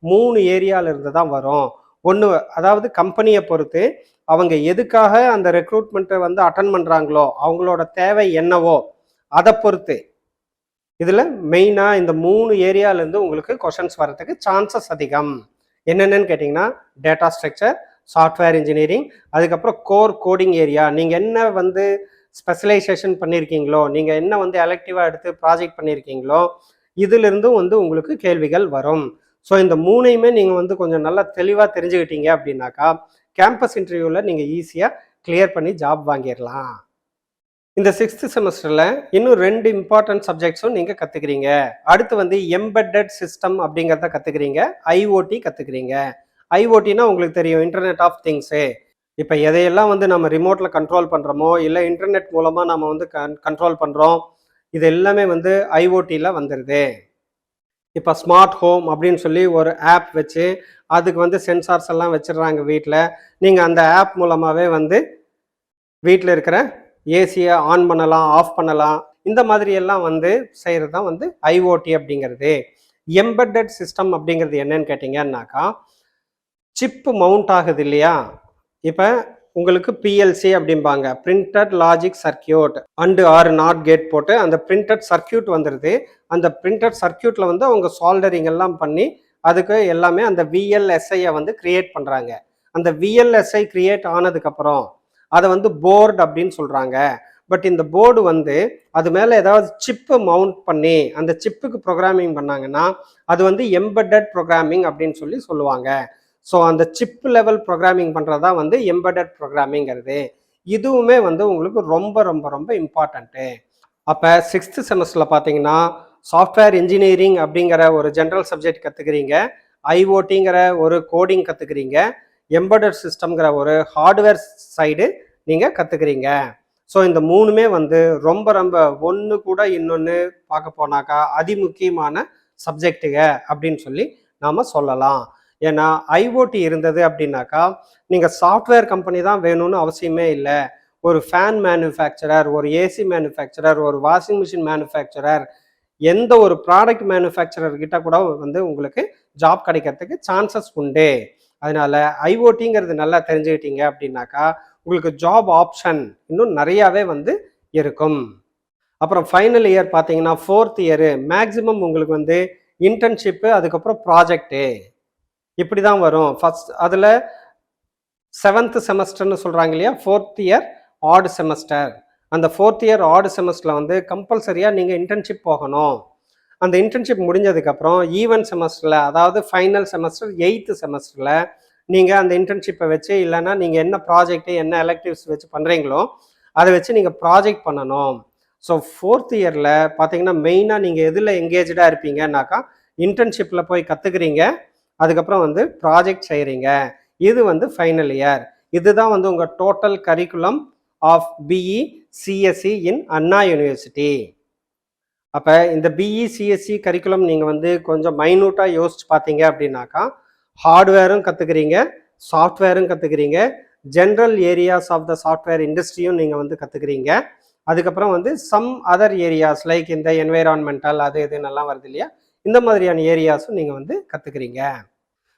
3 ஏரியாவிலிருந்து தான் வரும். ஒன்று, அதாவது கம்பெனியை பொறுத்து அவங்க எதுக்காக அந்த ரெக்ரூட்மெண்ட்டை வந்து அட்டன் பண்ணுறாங்களோ அவங்களோட தேவை என்னவோ அதை பொறுத்து இதில் மெயினாக இந்த 3 ஏரியாவிலேருந்து உங்களுக்கு கொஷன்ஸ் வர்றதுக்கு சான்சஸ் அதிகம். என்னென்னு கேட்டிங்கன்னா, டேட்டா ஸ்ட்ரக்சர், சாஃப்ட்வேர் இன்ஜினியரிங், அதுக்கப்புறம் கோர் கோடிங் ஏரியா. நீங்கள் என்ன வந்து ஸ்பெஷலைசேஷன் பண்ணியிருக்கீங்களோ, நீங்கள் என்ன வந்து எலக்டிவாக எடுத்து ப்ராஜெக்ட் பண்ணியிருக்கீங்களோ இதிலிருந்தும் வந்து உங்களுக்கு கேள்விகள் வரும். ஸோ இந்த 3யுமே நீங்கள் வந்து கொஞ்சம் நல்லா தெளிவாக தெரிஞ்சுக்கிட்டீங்க அப்படின்னாக்கா கேம்பஸ் இன்டர்வியூவில் நீங்கள் ஈஸியாக கிளியர் பண்ணி ஜாப் வாங்கிடலாம். இந்த 6th செமஸ்டரில் இன்னும் 2 இம்பார்ட்டன்ட் சப்ஜெக்ட்ஸும் நீங்கள் கற்றுக்குறீங்க. அடுத்து வந்து எம்பெட்டட் சிஸ்டம் அப்படிங்கிறத கற்றுக்குறீங்க, ஐஓடி கற்றுக்குறீங்க. ஐஓடினா உங்களுக்கு தெரியும், இன்டர்நெட் ஆஃப் திங்ஸு. இப்போ எதையெல்லாம் வந்து நம்ம ரிமோட்டில் கண்ட்ரோல் பண்ணுறோமோ இல்லை இன்டர்நெட் மூலமாக நம்ம வந்து கண்ட்ரோல் பண்ணுறோம், இது எல்லாமே வந்து ஐஓடியில் வந்துடுது. இப்போ ஸ்மார்ட் ஹோம் அப்படின்னு சொல்லி ஒரு ஆப் வச்சு அதுக்கு வந்து சென்சார்ஸ் எல்லாம் வச்சிடுறாங்க வீட்டில். நீங்கள் அந்த ஆப் மூலமாகவே வந்து வீட்டில் இருக்கிற ஏசியை ஆன் பண்ணலாம், ஆஃப் பண்ணலாம். இந்த மாதிரி எல்லாம் வந்து செய்கிறது தான் வந்து ஐஓடி அப்படிங்கிறது. எம்பெட்டட் சிஸ்டம் அப்படிங்கிறது என்னன்னு கேட்டிங்கன்னாக்கா, சிப்பு மவுண்ட் ஆகுது இல்லையா, இப்போ உங்களுக்கு பிஎல்சி அப்படிம்பாங்க, printed logic circuit, and 6 not gate போட்டு அந்த பிரிண்டட் சர்க்கியூட் வந்துடுது. அந்த பிரிண்டட் சர்க்கியூட்டில் வந்து அவங்க சால்டரிங் எல்லாம் பண்ணி அதுக்கு எல்லாமே அந்த விஎல்எஸ்ஐயை வந்து கிரியேட் பண்ணுறாங்க. அந்த விஎல்எஸ்ஐ கிரியேட் ஆனதுக்கப்புறம் அதை வந்து போர்டு அப்படின்னு சொல்கிறாங்க. பட் இந்த போர்டு வந்து அது மேலே ஏதாவது சிப்பு மவுண்ட் பண்ணி அந்த சிப்புக்கு ப்ரோக்ராமிங் பண்ணாங்கன்னா அது வந்து எம்பெட்டட் ப்ரோக்ராமிங் அப்படின்னு சொல்லி சொல்லுவாங்க. ஸோ அந்த சிப் லெவல் ப்ரோக்ராமிங் பண்ணுறது தான் வந்து எம்பெட்டட் ப்ரோக்ராமிங்கிறது. இதுவுமே வந்து உங்களுக்கு ரொம்ப ரொம்ப ரொம்ப இம்பார்ட்டண்ட்டு. அப்போ 6th செமஸ்டரில் பார்த்தீங்கன்னா சாஃப்ட்வேர் இன்ஜினியரிங் அப்படிங்கிற ஒரு ஜென்ரல் சப்ஜெக்ட் கற்றுக்குறீங்க, ஐஓடிங்கிற ஒரு கோடிங் கற்றுக்குறீங்க, எம்பெட்டட் சிஸ்டம்ங்கிற ஒரு ஹார்ட்வேர் சைடு நீங்கள் கற்றுக்குறீங்க. ஸோ இந்த 3மே வந்து ரொம்ப ரொம்ப ஒன்று கூட இன்னொன்று பார்க்க போனாக்கா அதிமுக்கியமான சப்ஜெக்டுங்க அப்படின்னு சொல்லி நாம் சொல்லலாம். ஏன்னா ஐஓடி இருந்தது அப்படின்னாக்கா நீங்கள் சாஃப்ட்வேர் கம்பெனி தான் வேணும்னு அவசியமே இல்லை. ஒரு ஃபேன் மேனுஃபேக்சரர், ஒரு ஏசி மேனுஃபேக்சரர், ஒரு வாஷிங் மிஷின் மேனுஃபேக்சரர், எந்த ஒரு ப்ராடக்ட் மேனுஃபேக்சரர் கிட்ட கூட வந்து உங்களுக்கு ஜாப் கிடைக்கிறதுக்கு சான்சஸ் உண்டு. அதனால ஐஓடிங்கிறது நல்லா தெரிஞ்சுக்கிட்டீங்க அப்படின்னாக்கா உங்களுக்கு ஜாப் ஆப்ஷன் இன்னும் நிறையாவே வந்து இருக்கும். அப்புறம் ஃபைனல் இயர் பார்த்தீங்கன்னா 4th இயரு மேக்ஸிமம் உங்களுக்கு வந்து இன்டர்ன்ஷிப்பு, அதுக்கப்புறம் ப்ராஜெக்டு இப்படி தான் வரும். ஃபஸ்ட் அதில் 7th செமஸ்டர்னு சொல்கிறாங்க இல்லையா, 4th இயர் ஆட் செமஸ்டர். அந்த 4th இயர் ஆட் செமஸ்டரில் வந்து கம்பல்சரியாக நீங்கள் இன்டர்ன்ஷிப் போகணும். அந்த இன்டர்ன்ஷிப் முடிஞ்சதுக்கப்புறம் ஈவன் செமஸ்டரில், அதாவது ஃபைனல் செமஸ்டர் 8th செமஸ்டரில் நீங்கள் அந்த இன்டர்ன்ஷிப்பை வச்சு இல்லைன்னா நீங்கள் என்ன ப்ராஜெக்ட்டு என்ன எலக்டிவ்ஸ் வச்சு பண்ணுறீங்களோ அதை வச்சு நீங்கள் ப்ராஜெக்ட் பண்ணணும். ஸோ 4th இயரில் பார்த்தீங்கன்னா மெயினாக நீங்கள் எதில் எங்கேஜாக இருப்பீங்கன்னாக்கா இன்டர்ன்ஷிப்பில் போய் கற்றுக்குறீங்க, அதுக்கப்புறம் வந்து ப்ராஜெக்ட் செய்கிறீங்க. இது வந்து ஃபைனல் இயர். இதுதான் வந்து உங்கள் total curriculum of BE CSE in Anna university. அப்போ இந்த பிஇ சிஎஸ்சி கரிக்குலம் நீங்கள் வந்து கொஞ்சம் மைனூட்டாக யோசிச்சு பார்த்தீங்க அப்படின்னாக்கா ஹார்ட்வேரும் கற்றுக்குறீங்க, சாஃப்ட்வேரும் கற்றுக்குறீங்க, general areas of the software இண்டஸ்ட்ரியும் நீங்கள் வந்து கற்றுக்குறீங்க. அதுக்கப்புறம் வந்து சம் அதர் ஏரியாஸ் லைக் இந்த என்வைரான்மெண்டல் அது இதுன்னெல்லாம் வருது இல்லையா, இந்த மாதிரியான ஏரியாஸும் நீங்கள் வந்து கற்றுக்குறீங்க.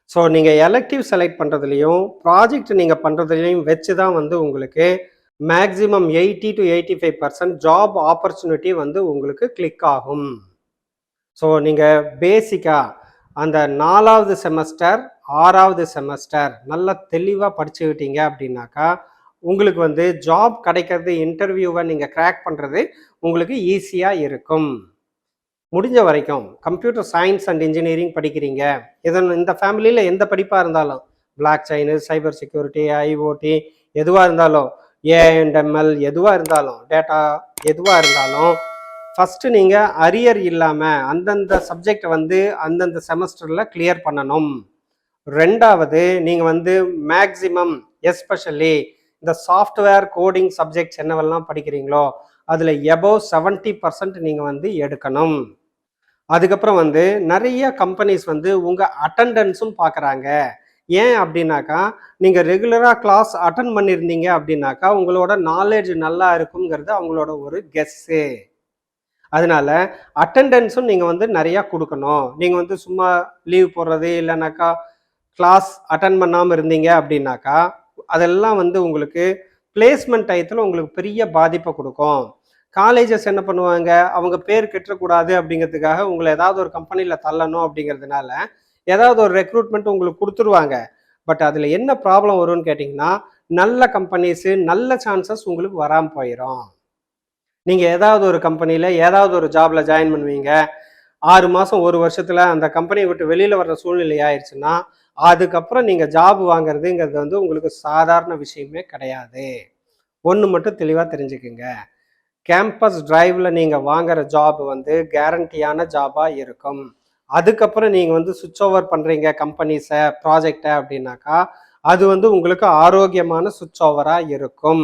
ஸோ நீங்கள் எலக்டிவ் செலக்ட் பண்ணுறதுலையும் ப்ராஜெக்ட் நீங்கள் பண்ணுறதுலையும் வச்சு தான் வந்து உங்களுக்கு மேக்ஸிமம் 80 to 85% ஜாப் ஆப்பர்ச்சுனிட்டி வந்து உங்களுக்கு கிளிக் ஆகும். ஸோ நீங்கள் பேசிக்காக அந்த 4வது செமஸ்டர் 6வது செமஸ்டர் நல்லா தெளிவாக படிச்சுக்கிட்டீங்க அப்படின்னாக்கா உங்களுக்கு வந்து ஜாப் கிடைக்கிறது, இன்டர்வியூவை நீங்கள் கிராக் பண்ணுறது உங்களுக்கு ஈஸியாக இருக்கும். முடிஞ்ச வரைக்கும் கம்ப்யூட்டர் சயின்ஸ் அண்ட் இன்ஜினியரிங் படிக்கிறீங்க, இந்த ஃபேமிலியில் எந்த படிப்பாக இருந்தாலும் block chain, cyber security, IoT எதுவாக இருந்தாலும், ஏஎன்எம்எல் எதுவாக இருந்தாலும், டேட்டா எதுவாக இருந்தாலும் ஃபஸ்ட்டு நீங்கள் அரியர் இல்லாமல் அந்தந்த சப்ஜெக்டை வந்து அந்தந்த செமஸ்டரில் கிளியர் பண்ணணும். 2வது நீங்கள் வந்து மேக்ஸிமம் எஸ்பெஷலி இந்த சாஃப்ட்வேர் கோடிங் சப்ஜெக்ட்ஸ் என்னவெல்லாம் படிக்கிறீங்களோ அதில் எபோவ் 70% நீங்கள் வந்து எடுக்கணும். அதுக்கப்புறம் வந்து நிறைய கம்பெனிஸ் வந்து உங்கள் அட்டண்டன்ஸும் பார்க்குறாங்க. ஏன் அப்படின்னாக்கா நீங்கள் ரெகுலராக கிளாஸ் அட்டன் பண்ணியிருந்தீங்க அப்படின்னாக்கா உங்களோட நாலேஜ் நல்லா இருக்குங்கிறது அவங்களோட ஒரு கெஸ்ஸு. அதனால அட்டெண்டன்ஸும் நீங்கள் வந்து நிறையா கொடுக்கணும். நீங்கள் வந்து சும்மா லீவ் போடுறது இல்லைனாக்கா கிளாஸ் அட்டன் பண்ணாமல் இருந்தீங்க அப்படின்னாக்கா அதெல்லாம் வந்து உங்களுக்கு பிளேஸ்மெண்ட் டயத்தில் உங்களுக்கு பெரிய பாதிப்பை கொடுக்கும். காலேஜஸ் என்ன பண்ணுவாங்க, அவங்க பேர் கெட்டக்கூடாது அப்படிங்கிறதுக்காக உங்களை ஏதாவது ஒரு கம்பெனியில் தள்ளணும் அப்படிங்கிறதுனால ஏதாவது ஒரு ரெக்ரூட்மெண்ட் உங்களுக்கு கொடுத்துருவாங்க. பட் அதில் என்ன ப்ராப்ளம் வரும்னு கேட்டிங்கன்னா நல்ல கம்பெனிஸு நல்ல சான்சஸ் உங்களுக்கு வராமல் போயிடும். நீங்கள் ஏதாவது ஒரு கம்பெனியில் ஏதாவது ஒரு ஜாபில் ஜாயின் பண்ணுவீங்க, 6 மாதம் 1 வருஷத்தில் அந்த கம்பெனியை விட்டு வெளியில் வர்ற சூழ்நிலை ஆயிடுச்சுன்னா அதுக்கப்புறம் நீங்கள் ஜாப் வாங்குறதுங்கிறது வந்து உங்களுக்கு சாதாரண விஷயமே கிடையாது. ஒன்று மட்டும் தெளிவாக தெரிஞ்சுக்குங்க, கேம்பஸ் டிரைவில் நீங்கள் வாங்குற ஜாப் வந்து கேரண்டியான ஜாபாக இருக்கும். அதுக்கப்புறம் நீங்கள் வந்து சுவிட்ச் ஓவர் பண்ணுறீங்க கம்பெனிஸை, ப்ராஜெக்டை அப்படின்னாக்கா அது வந்து உங்களுக்கு ஆரோக்கியமான சுவிட்ச் ஓவராக இருக்கும்.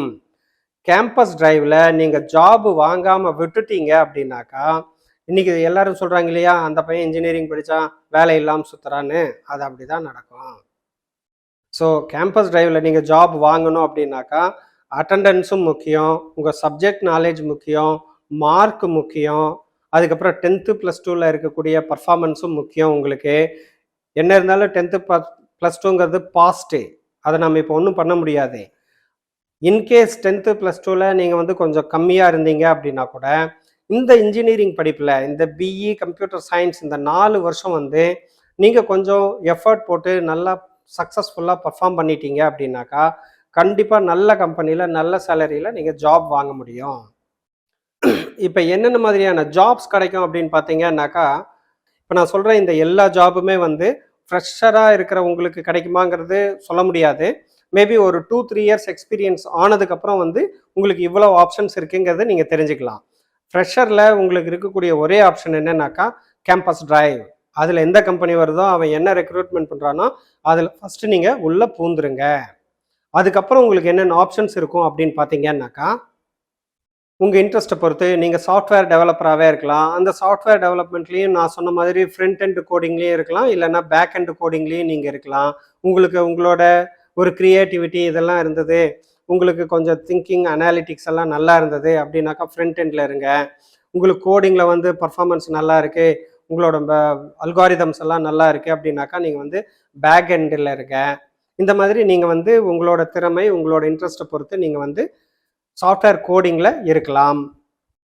கேம்பஸ் டிரைவில் நீங்கள் ஜாப் வாங்காமல் விட்டுட்டீங்க அப்படின்னாக்கா இன்னைக்கு எல்லாரும் சொல்கிறாங்க இல்லையா, அந்த பையன் இன்ஜினியரிங் படித்தான் வேலை இல்லாமல் சுற்றுறான்னு, அது அப்படி தான் நடக்கும். ஸோ கேம்பஸ் டிரைவில் நீங்கள் ஜாப் வாங்கணும் அப்படின்னாக்கா அட்டண்டன்ஸும் முக்கியம், உங்கள் சப்ஜெக்ட் நாலேஜ் முக்கியம், மார்க் முக்கியம், அதுக்கப்புறம் 10th + 2ல் இருக்கக்கூடிய பர்ஃபார்மன்ஸும் முக்கியம். உங்களுக்கு என்ன இருந்தாலும் 10th + 2ங்கிறது பாஸ்ட்டு, அதை நம்ம இப்போ ஒன்றும் பண்ண முடியாது. இன்கேஸ் 10th + 2ல் நீங்கள் வந்து கொஞ்சம் கம்மியாக இருந்தீங்க அப்படின்னா கூட இந்த இன்ஜினியரிங் படிப்பில் இந்த பிஇ கம்ப்யூட்டர் சயின்ஸ் இந்த 4 வருஷம் வந்து நீங்கள் கொஞ்சம் எஃபர்ட் போட்டு நல்லா சக்ஸஸ்ஃபுல்லாக பர்ஃபார்ம் பண்ணிட்டீங்க அப்படின்னாக்கா கண்டிப்பாக நல்ல கம்பெனியில் நல்ல சேலரியில் நீங்கள் ஜாப் வாங்க முடியும். இப்போ என்னென்ன மாதிரியான ஜாப்ஸ் கிடைக்கும் அப்படின்னு பார்த்தீங்கன்னாக்கா, இப்போ நான் சொல்கிற இந்த எல்லா ஜாபுமே வந்து ஃப்ரெஷராக இருக்கிற உங்களுக்கு கிடைக்குமாங்கிறது சொல்ல முடியாது. மேபி ஒரு 2-3 இயர்ஸ் எக்ஸ்பீரியன்ஸ் ஆனதுக்கப்புறம் வந்து உங்களுக்கு இவ்வளோ ஆப்ஷன்ஸ் இருக்குங்கிறத நீங்கள் தெரிஞ்சுக்கலாம். ஃப்ரெஷரில் உங்களுக்கு இருக்கக்கூடிய ஒரே ஆப்ஷன் என்னன்னாக்கா கேம்பஸ் டிரைவ். அதில் எந்த கம்பெனி வருதோ அவன் என்ன ரெக்ரூட்மெண்ட் பண்ணுறானோ அதில் ஃபஸ்ட்டு நீங்கள் உள்ளே பூந்துருங்க. அதுக்கப்புறம் உங்களுக்கு என்னென்ன ஆப்ஷன்ஸ் இருக்கும் அப்படின்னு பார்த்தீங்கன்னாக்கா உங்கள் இன்ட்ரெஸ்ட்டை பொறுத்து நீங்கள் சாஃப்ட்வேர் டெவலப்பராகவே இருக்கலாம். அந்த சாஃப்ட்வேர் டெவலப்மெண்ட்லேயும் நான் சொன்ன மாதிரி ஃப்ரண்ட் எண்ட் கோடிங்லேயும் இருக்கலாம், இல்லைன்னா பேக் எண்ட் கோடிங்லேயும் நீங்கள் இருக்கலாம். உங்களுக்கு உங்களோட ஒரு க்ரியேட்டிவிட்டி இதெல்லாம் இருந்தது, உங்களுக்கு கொஞ்சம் திங்கிங் அனாலிட்டிக்ஸ் எல்லாம் நல்லா இருந்தது அப்படின்னாக்கா ஃப்ரண்ட் எண்டில் இருங்க. உங்களுக்கு கோடிங்கில் வந்து பர்ஃபார்மன்ஸ் நல்லா இருக்குது, உங்களோட அல்காரிதம்ஸ் எல்லாம் நல்லா இருக்குது அப்படின்னாக்கா நீங்கள் வந்து பேக் எண்டில் இருங்க. இந்த மாதிரி நீங்கள் வந்து உங்களோட திறமை உங்களோட இன்ட்ரெஸ்ட்டை பொறுத்து நீங்கள் வந்து சாஃப்ட்வேர் கோடிங்கில் இருக்கலாம்.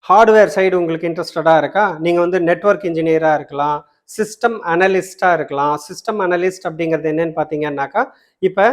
ஹார்ட்வேர் சைடு உங்களுக்கு இன்ட்ரெஸ்டடாக இருக்கா, நீங்கள் வந்து நெட்வொர்க் இன்ஜினியராக இருக்கலாம், சிஸ்டம் அனலிஸ்டாக இருக்கலாம். சிஸ்டம் அனலிஸ்ட் அப்படிங்கிறது என்னன்னு பார்த்தீங்கன்னாக்கா இப்போ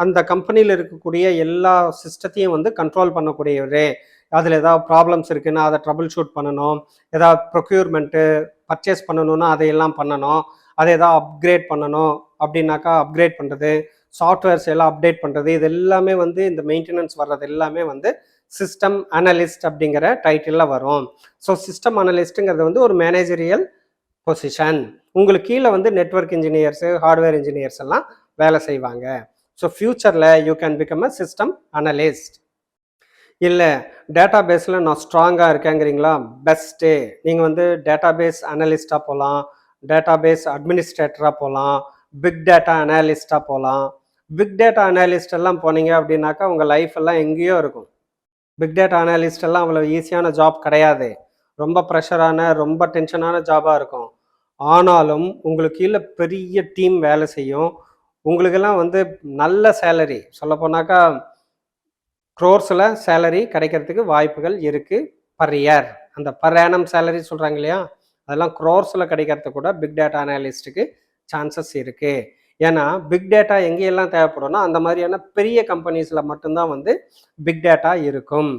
அந்த கம்பெனியில் இருக்கக்கூடிய எல்லா சிஸ்டத்தையும் வந்து கண்ட்ரோல் பண்ணக்கூடியவரே. அதில் ஏதாவது ப்ராப்ளம்ஸ் இருக்குன்னா அதை ட்ரபிள் ஷூட் பண்ணணும், ஏதாவது ப்ரொக்யூர்மெண்ட்டு பர்ச்சேஸ் பண்ணணுன்னா அதையெல்லாம் பண்ணணும், அதை ஏதாவது அப்கிரேட் பண்ணணும் அப்படின்னாக்கா அப்கிரேட் பண்ணுறது, சாஃப்ட்வேர்ஸ் எல்லாம் அப்டேட் பண்ணுறது, இது எல்லாமே வந்து இந்த மெயின்டெனன்ஸ் வர்றது எல்லாமே வந்து சிஸ்டம் அனலிஸ்ட் அப்படிங்கிற டைட்டிலில் வரும். ஸோ சிஸ்டம் அனலிஸ்ட்டுங்கிறது வந்து ஒரு மேனேஜரியல் பொசிஷன். உங்களுக்கு கீழே வந்து நெட்வொர்க் இன்ஜினியர்ஸு, ஹார்ட்வேர் இன்ஜினியர்ஸ் எல்லாம் வேலை செய்வாங்க. ஸோ ஃப்யூச்சரில் you can become a system analyst. இல்லை டேட்டா பேஸில் நான் ஸ்ட்ராங்காக இருக்கேங்கிறீங்களா, பெஸ்ட்டு. நீங்கள் வந்து டேட்டா பேஸ் அனலிஸ்டாக போகலாம், டேட்டா பேஸ் அட்மினிஸ்ட்ரேட்டராக போகலாம், பிக் டேட்டா அனாலிஸ்டாக போகலாம். பிக் டேட்டா அனாலிஸ்ட் எல்லாம் போனீங்க அப்படின்னாக்கா உங்கள் லைஃப் எல்லாம் எங்கேயோ இருக்கும். பிக் டேட்டா அனாலிஸ்ட் எல்லாம் அவ்வளோ ஈஸியான ஜாப் கிடையாது. ரொம்ப ப்ரெஷரான, ரொம்ப டென்ஷனான ஜாபாக இருக்கும். ஆனாலும் உங்களுக்கு கீழே பெரிய டீம் வேலை செய்யும். உங்களுக்கெல்லாம் வந்து நல்ல சேலரி, சொல்லப்போனாக்கா க்ரோர்ஸில் சேலரி கிடைக்கிறதுக்கு வாய்ப்புகள் இருக்குது. பர் இயர், அந்த பர் ஆனம் சேலரி சொல்கிறாங்க இல்லையா, அதெல்லாம் க்ரோர்ஸில் கிடைக்கிறது கூட பிக் டேட்டா அனாலிஸ்ட்டுக்கு சான்சஸ் இருக்குது. ஏன்னா பிக் டேட்டா எங்கேயெல்லாம் தேவைப்படும்னா அந்த மாதிரியான பெரிய கம்பெனிஸில் மட்டும்தான் வந்து பிக் டேட்டா இருக்கும்.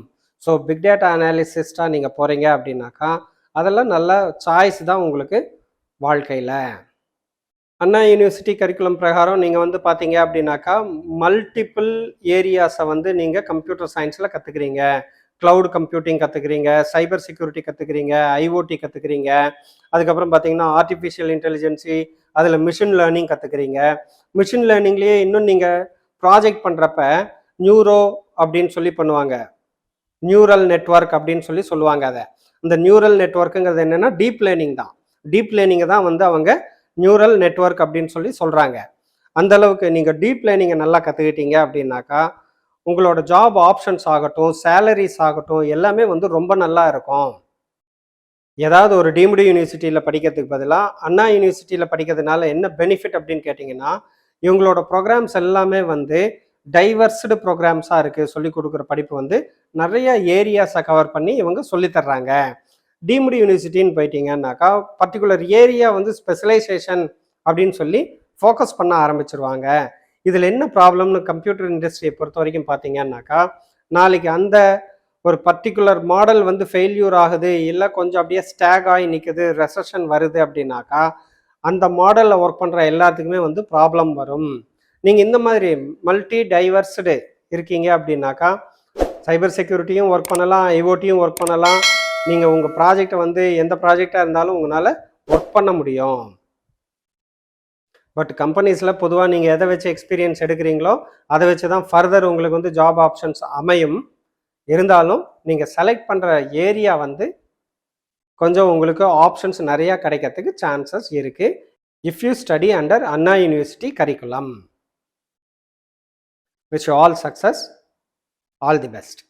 ஸோ பிக் டேட்டா அனாலிசிஸ்டாக நீங்கள் போகிறீங்க அப்படின்னாக்கா அதெல்லாம் நல்ல சாய்ஸ் தான் உங்களுக்கு வாழ்க்கையில். அண்ணா யூனிவர்சிட்டி கரிக்குலம் பிரகாரம் நீங்கள் வந்து பார்த்தீங்க அப்படின்னாக்கா மல்டிபிள் ஏரியாஸை வந்து நீங்கள் கம்ப்யூட்டர் சயின்ஸில் கற்றுக்குறீங்க. க்ளவுட் கம்ப்யூட்டிங் கற்றுக்குறீங்க, சைபர் செக்யூரிட்டி கற்றுக்குறீங்க, ஐஓடி கற்றுக்குறீங்க. அதுக்கப்புறம் பார்த்தீங்கன்னா ஆர்டிஃபிஷியல் இன்டெலிஜென்சி, அதில் மிஷின் லேர்னிங் கற்றுக்குறீங்க. மிஷின் லேர்னிங்லேயே இன்னும் நீங்கள் ப்ராஜெக்ட் பண்ணுறப்ப நியூரோ அப்படின்னு சொல்லி பண்ணுவாங்க, நியூரல் நெட்வொர்க் அப்படின்னு சொல்லி சொல்லுவாங்க. அதை இந்த நியூரல் நெட்வொர்க்குங்கிறது என்னென்னா டீப் லேர்னிங் தான். டீப் லேர்னிங்கை தான் வந்து அவங்க நியூரல் நெட்வொர்க் அப்படின்னு சொல்லி சொல்கிறாங்க. அந்த அளவுக்கு நீங்கள் டீப் லேர்னிங்கை நல்லா கற்றுக்கிட்டீங்க அப்படின்னாக்கா உங்களோட ஜாப் ஆப்ஷன்ஸ் ஆகட்டும், சேலரிஸ் ஆகட்டும், எல்லாமே வந்து ரொம்ப நல்லா இருக்கும். ஏதாவது ஒரு டீம்டு யூனிவர்சிட்டியில் படிக்கிறதுக்கு பதிலாக அண்ணா யூனிவர்சிட்டியில் படிக்கிறதுனால என்ன பெனிஃபிட் அப்படின்னு கேட்டிங்கன்னா, இவங்களோட ப்ரோக்ராம்ஸ் எல்லாமே வந்து டைவர்ஸ்டு ப்ரோக்ராம்ஸாக இருக்குது. சொல்லிக் கொடுக்குற படிப்பு வந்து நிறைய ஏரியாஸை கவர் பண்ணி இவங்க சொல்லித்தர்றாங்க. டீம்டு யூனிவர்சிட்டின்னு போயிட்டீங்கன்னாக்கா பர்டிகுலர் ஏரியா வந்து ஸ்பெஷலைசேஷன் அப்படின்னு சொல்லி ஃபோக்கஸ் பண்ண ஆரம்பிச்சிருவாங்க. இதில் என்ன ப்ராப்ளம்னு கம்ப்யூட்டர் இண்டஸ்ட்ரியை பொறுத்த வரைக்கும் பார்த்தீங்கன்னாக்கா, நாளைக்கு அந்த ஒரு பர்டிகுலர் மாடல் வந்து ஃபெயில்யூர் ஆகுது, இல்லை கொஞ்சம் அப்படியே ஸ்டாக் ஆகி நிற்குது, ரெசஷன் வருது அப்படின்னாக்கா அந்த மாடலில் ஒர்க் பண்ணுற எல்லாத்துக்குமே வந்து ப்ராப்ளம் வரும். நீங்கள் இந்த மாதிரி மல்டி டைவர்ஸ்டு இருக்கீங்க அப்படின்னாக்கா சைபர் செக்யூரிட்டியும் ஒர்க் பண்ணலாம், ஐஓடியும் ஒர்க் பண்ணலாம். நீங்கள் உங்கள் ப்ராஜெக்டை வந்து எந்த ப்ராஜெக்டாக இருந்தாலும் உங்களால் ஒர்க் பண்ண முடியும். பட் கம்பெனிஸில் பொதுவாக நீங்கள் எதை வச்சு எக்ஸ்பீரியன்ஸ் எடுக்கிறீங்களோ அதை வச்சு தான் ஃபர்தர் உங்களுக்கு வந்து ஜாப் ஆப்ஷன்ஸ் அமையும். இருந்தாலும் நீங்கள் செலக்ட் பண்ணுற ஏரியா வந்து கொஞ்சம் உங்களுக்கு ஆப்ஷன்ஸ் நிறையா கிடைக்கிறதுக்கு சான்சஸ் இருக்குது. If you study under Anna university curriculum. Wish you all success, all the best.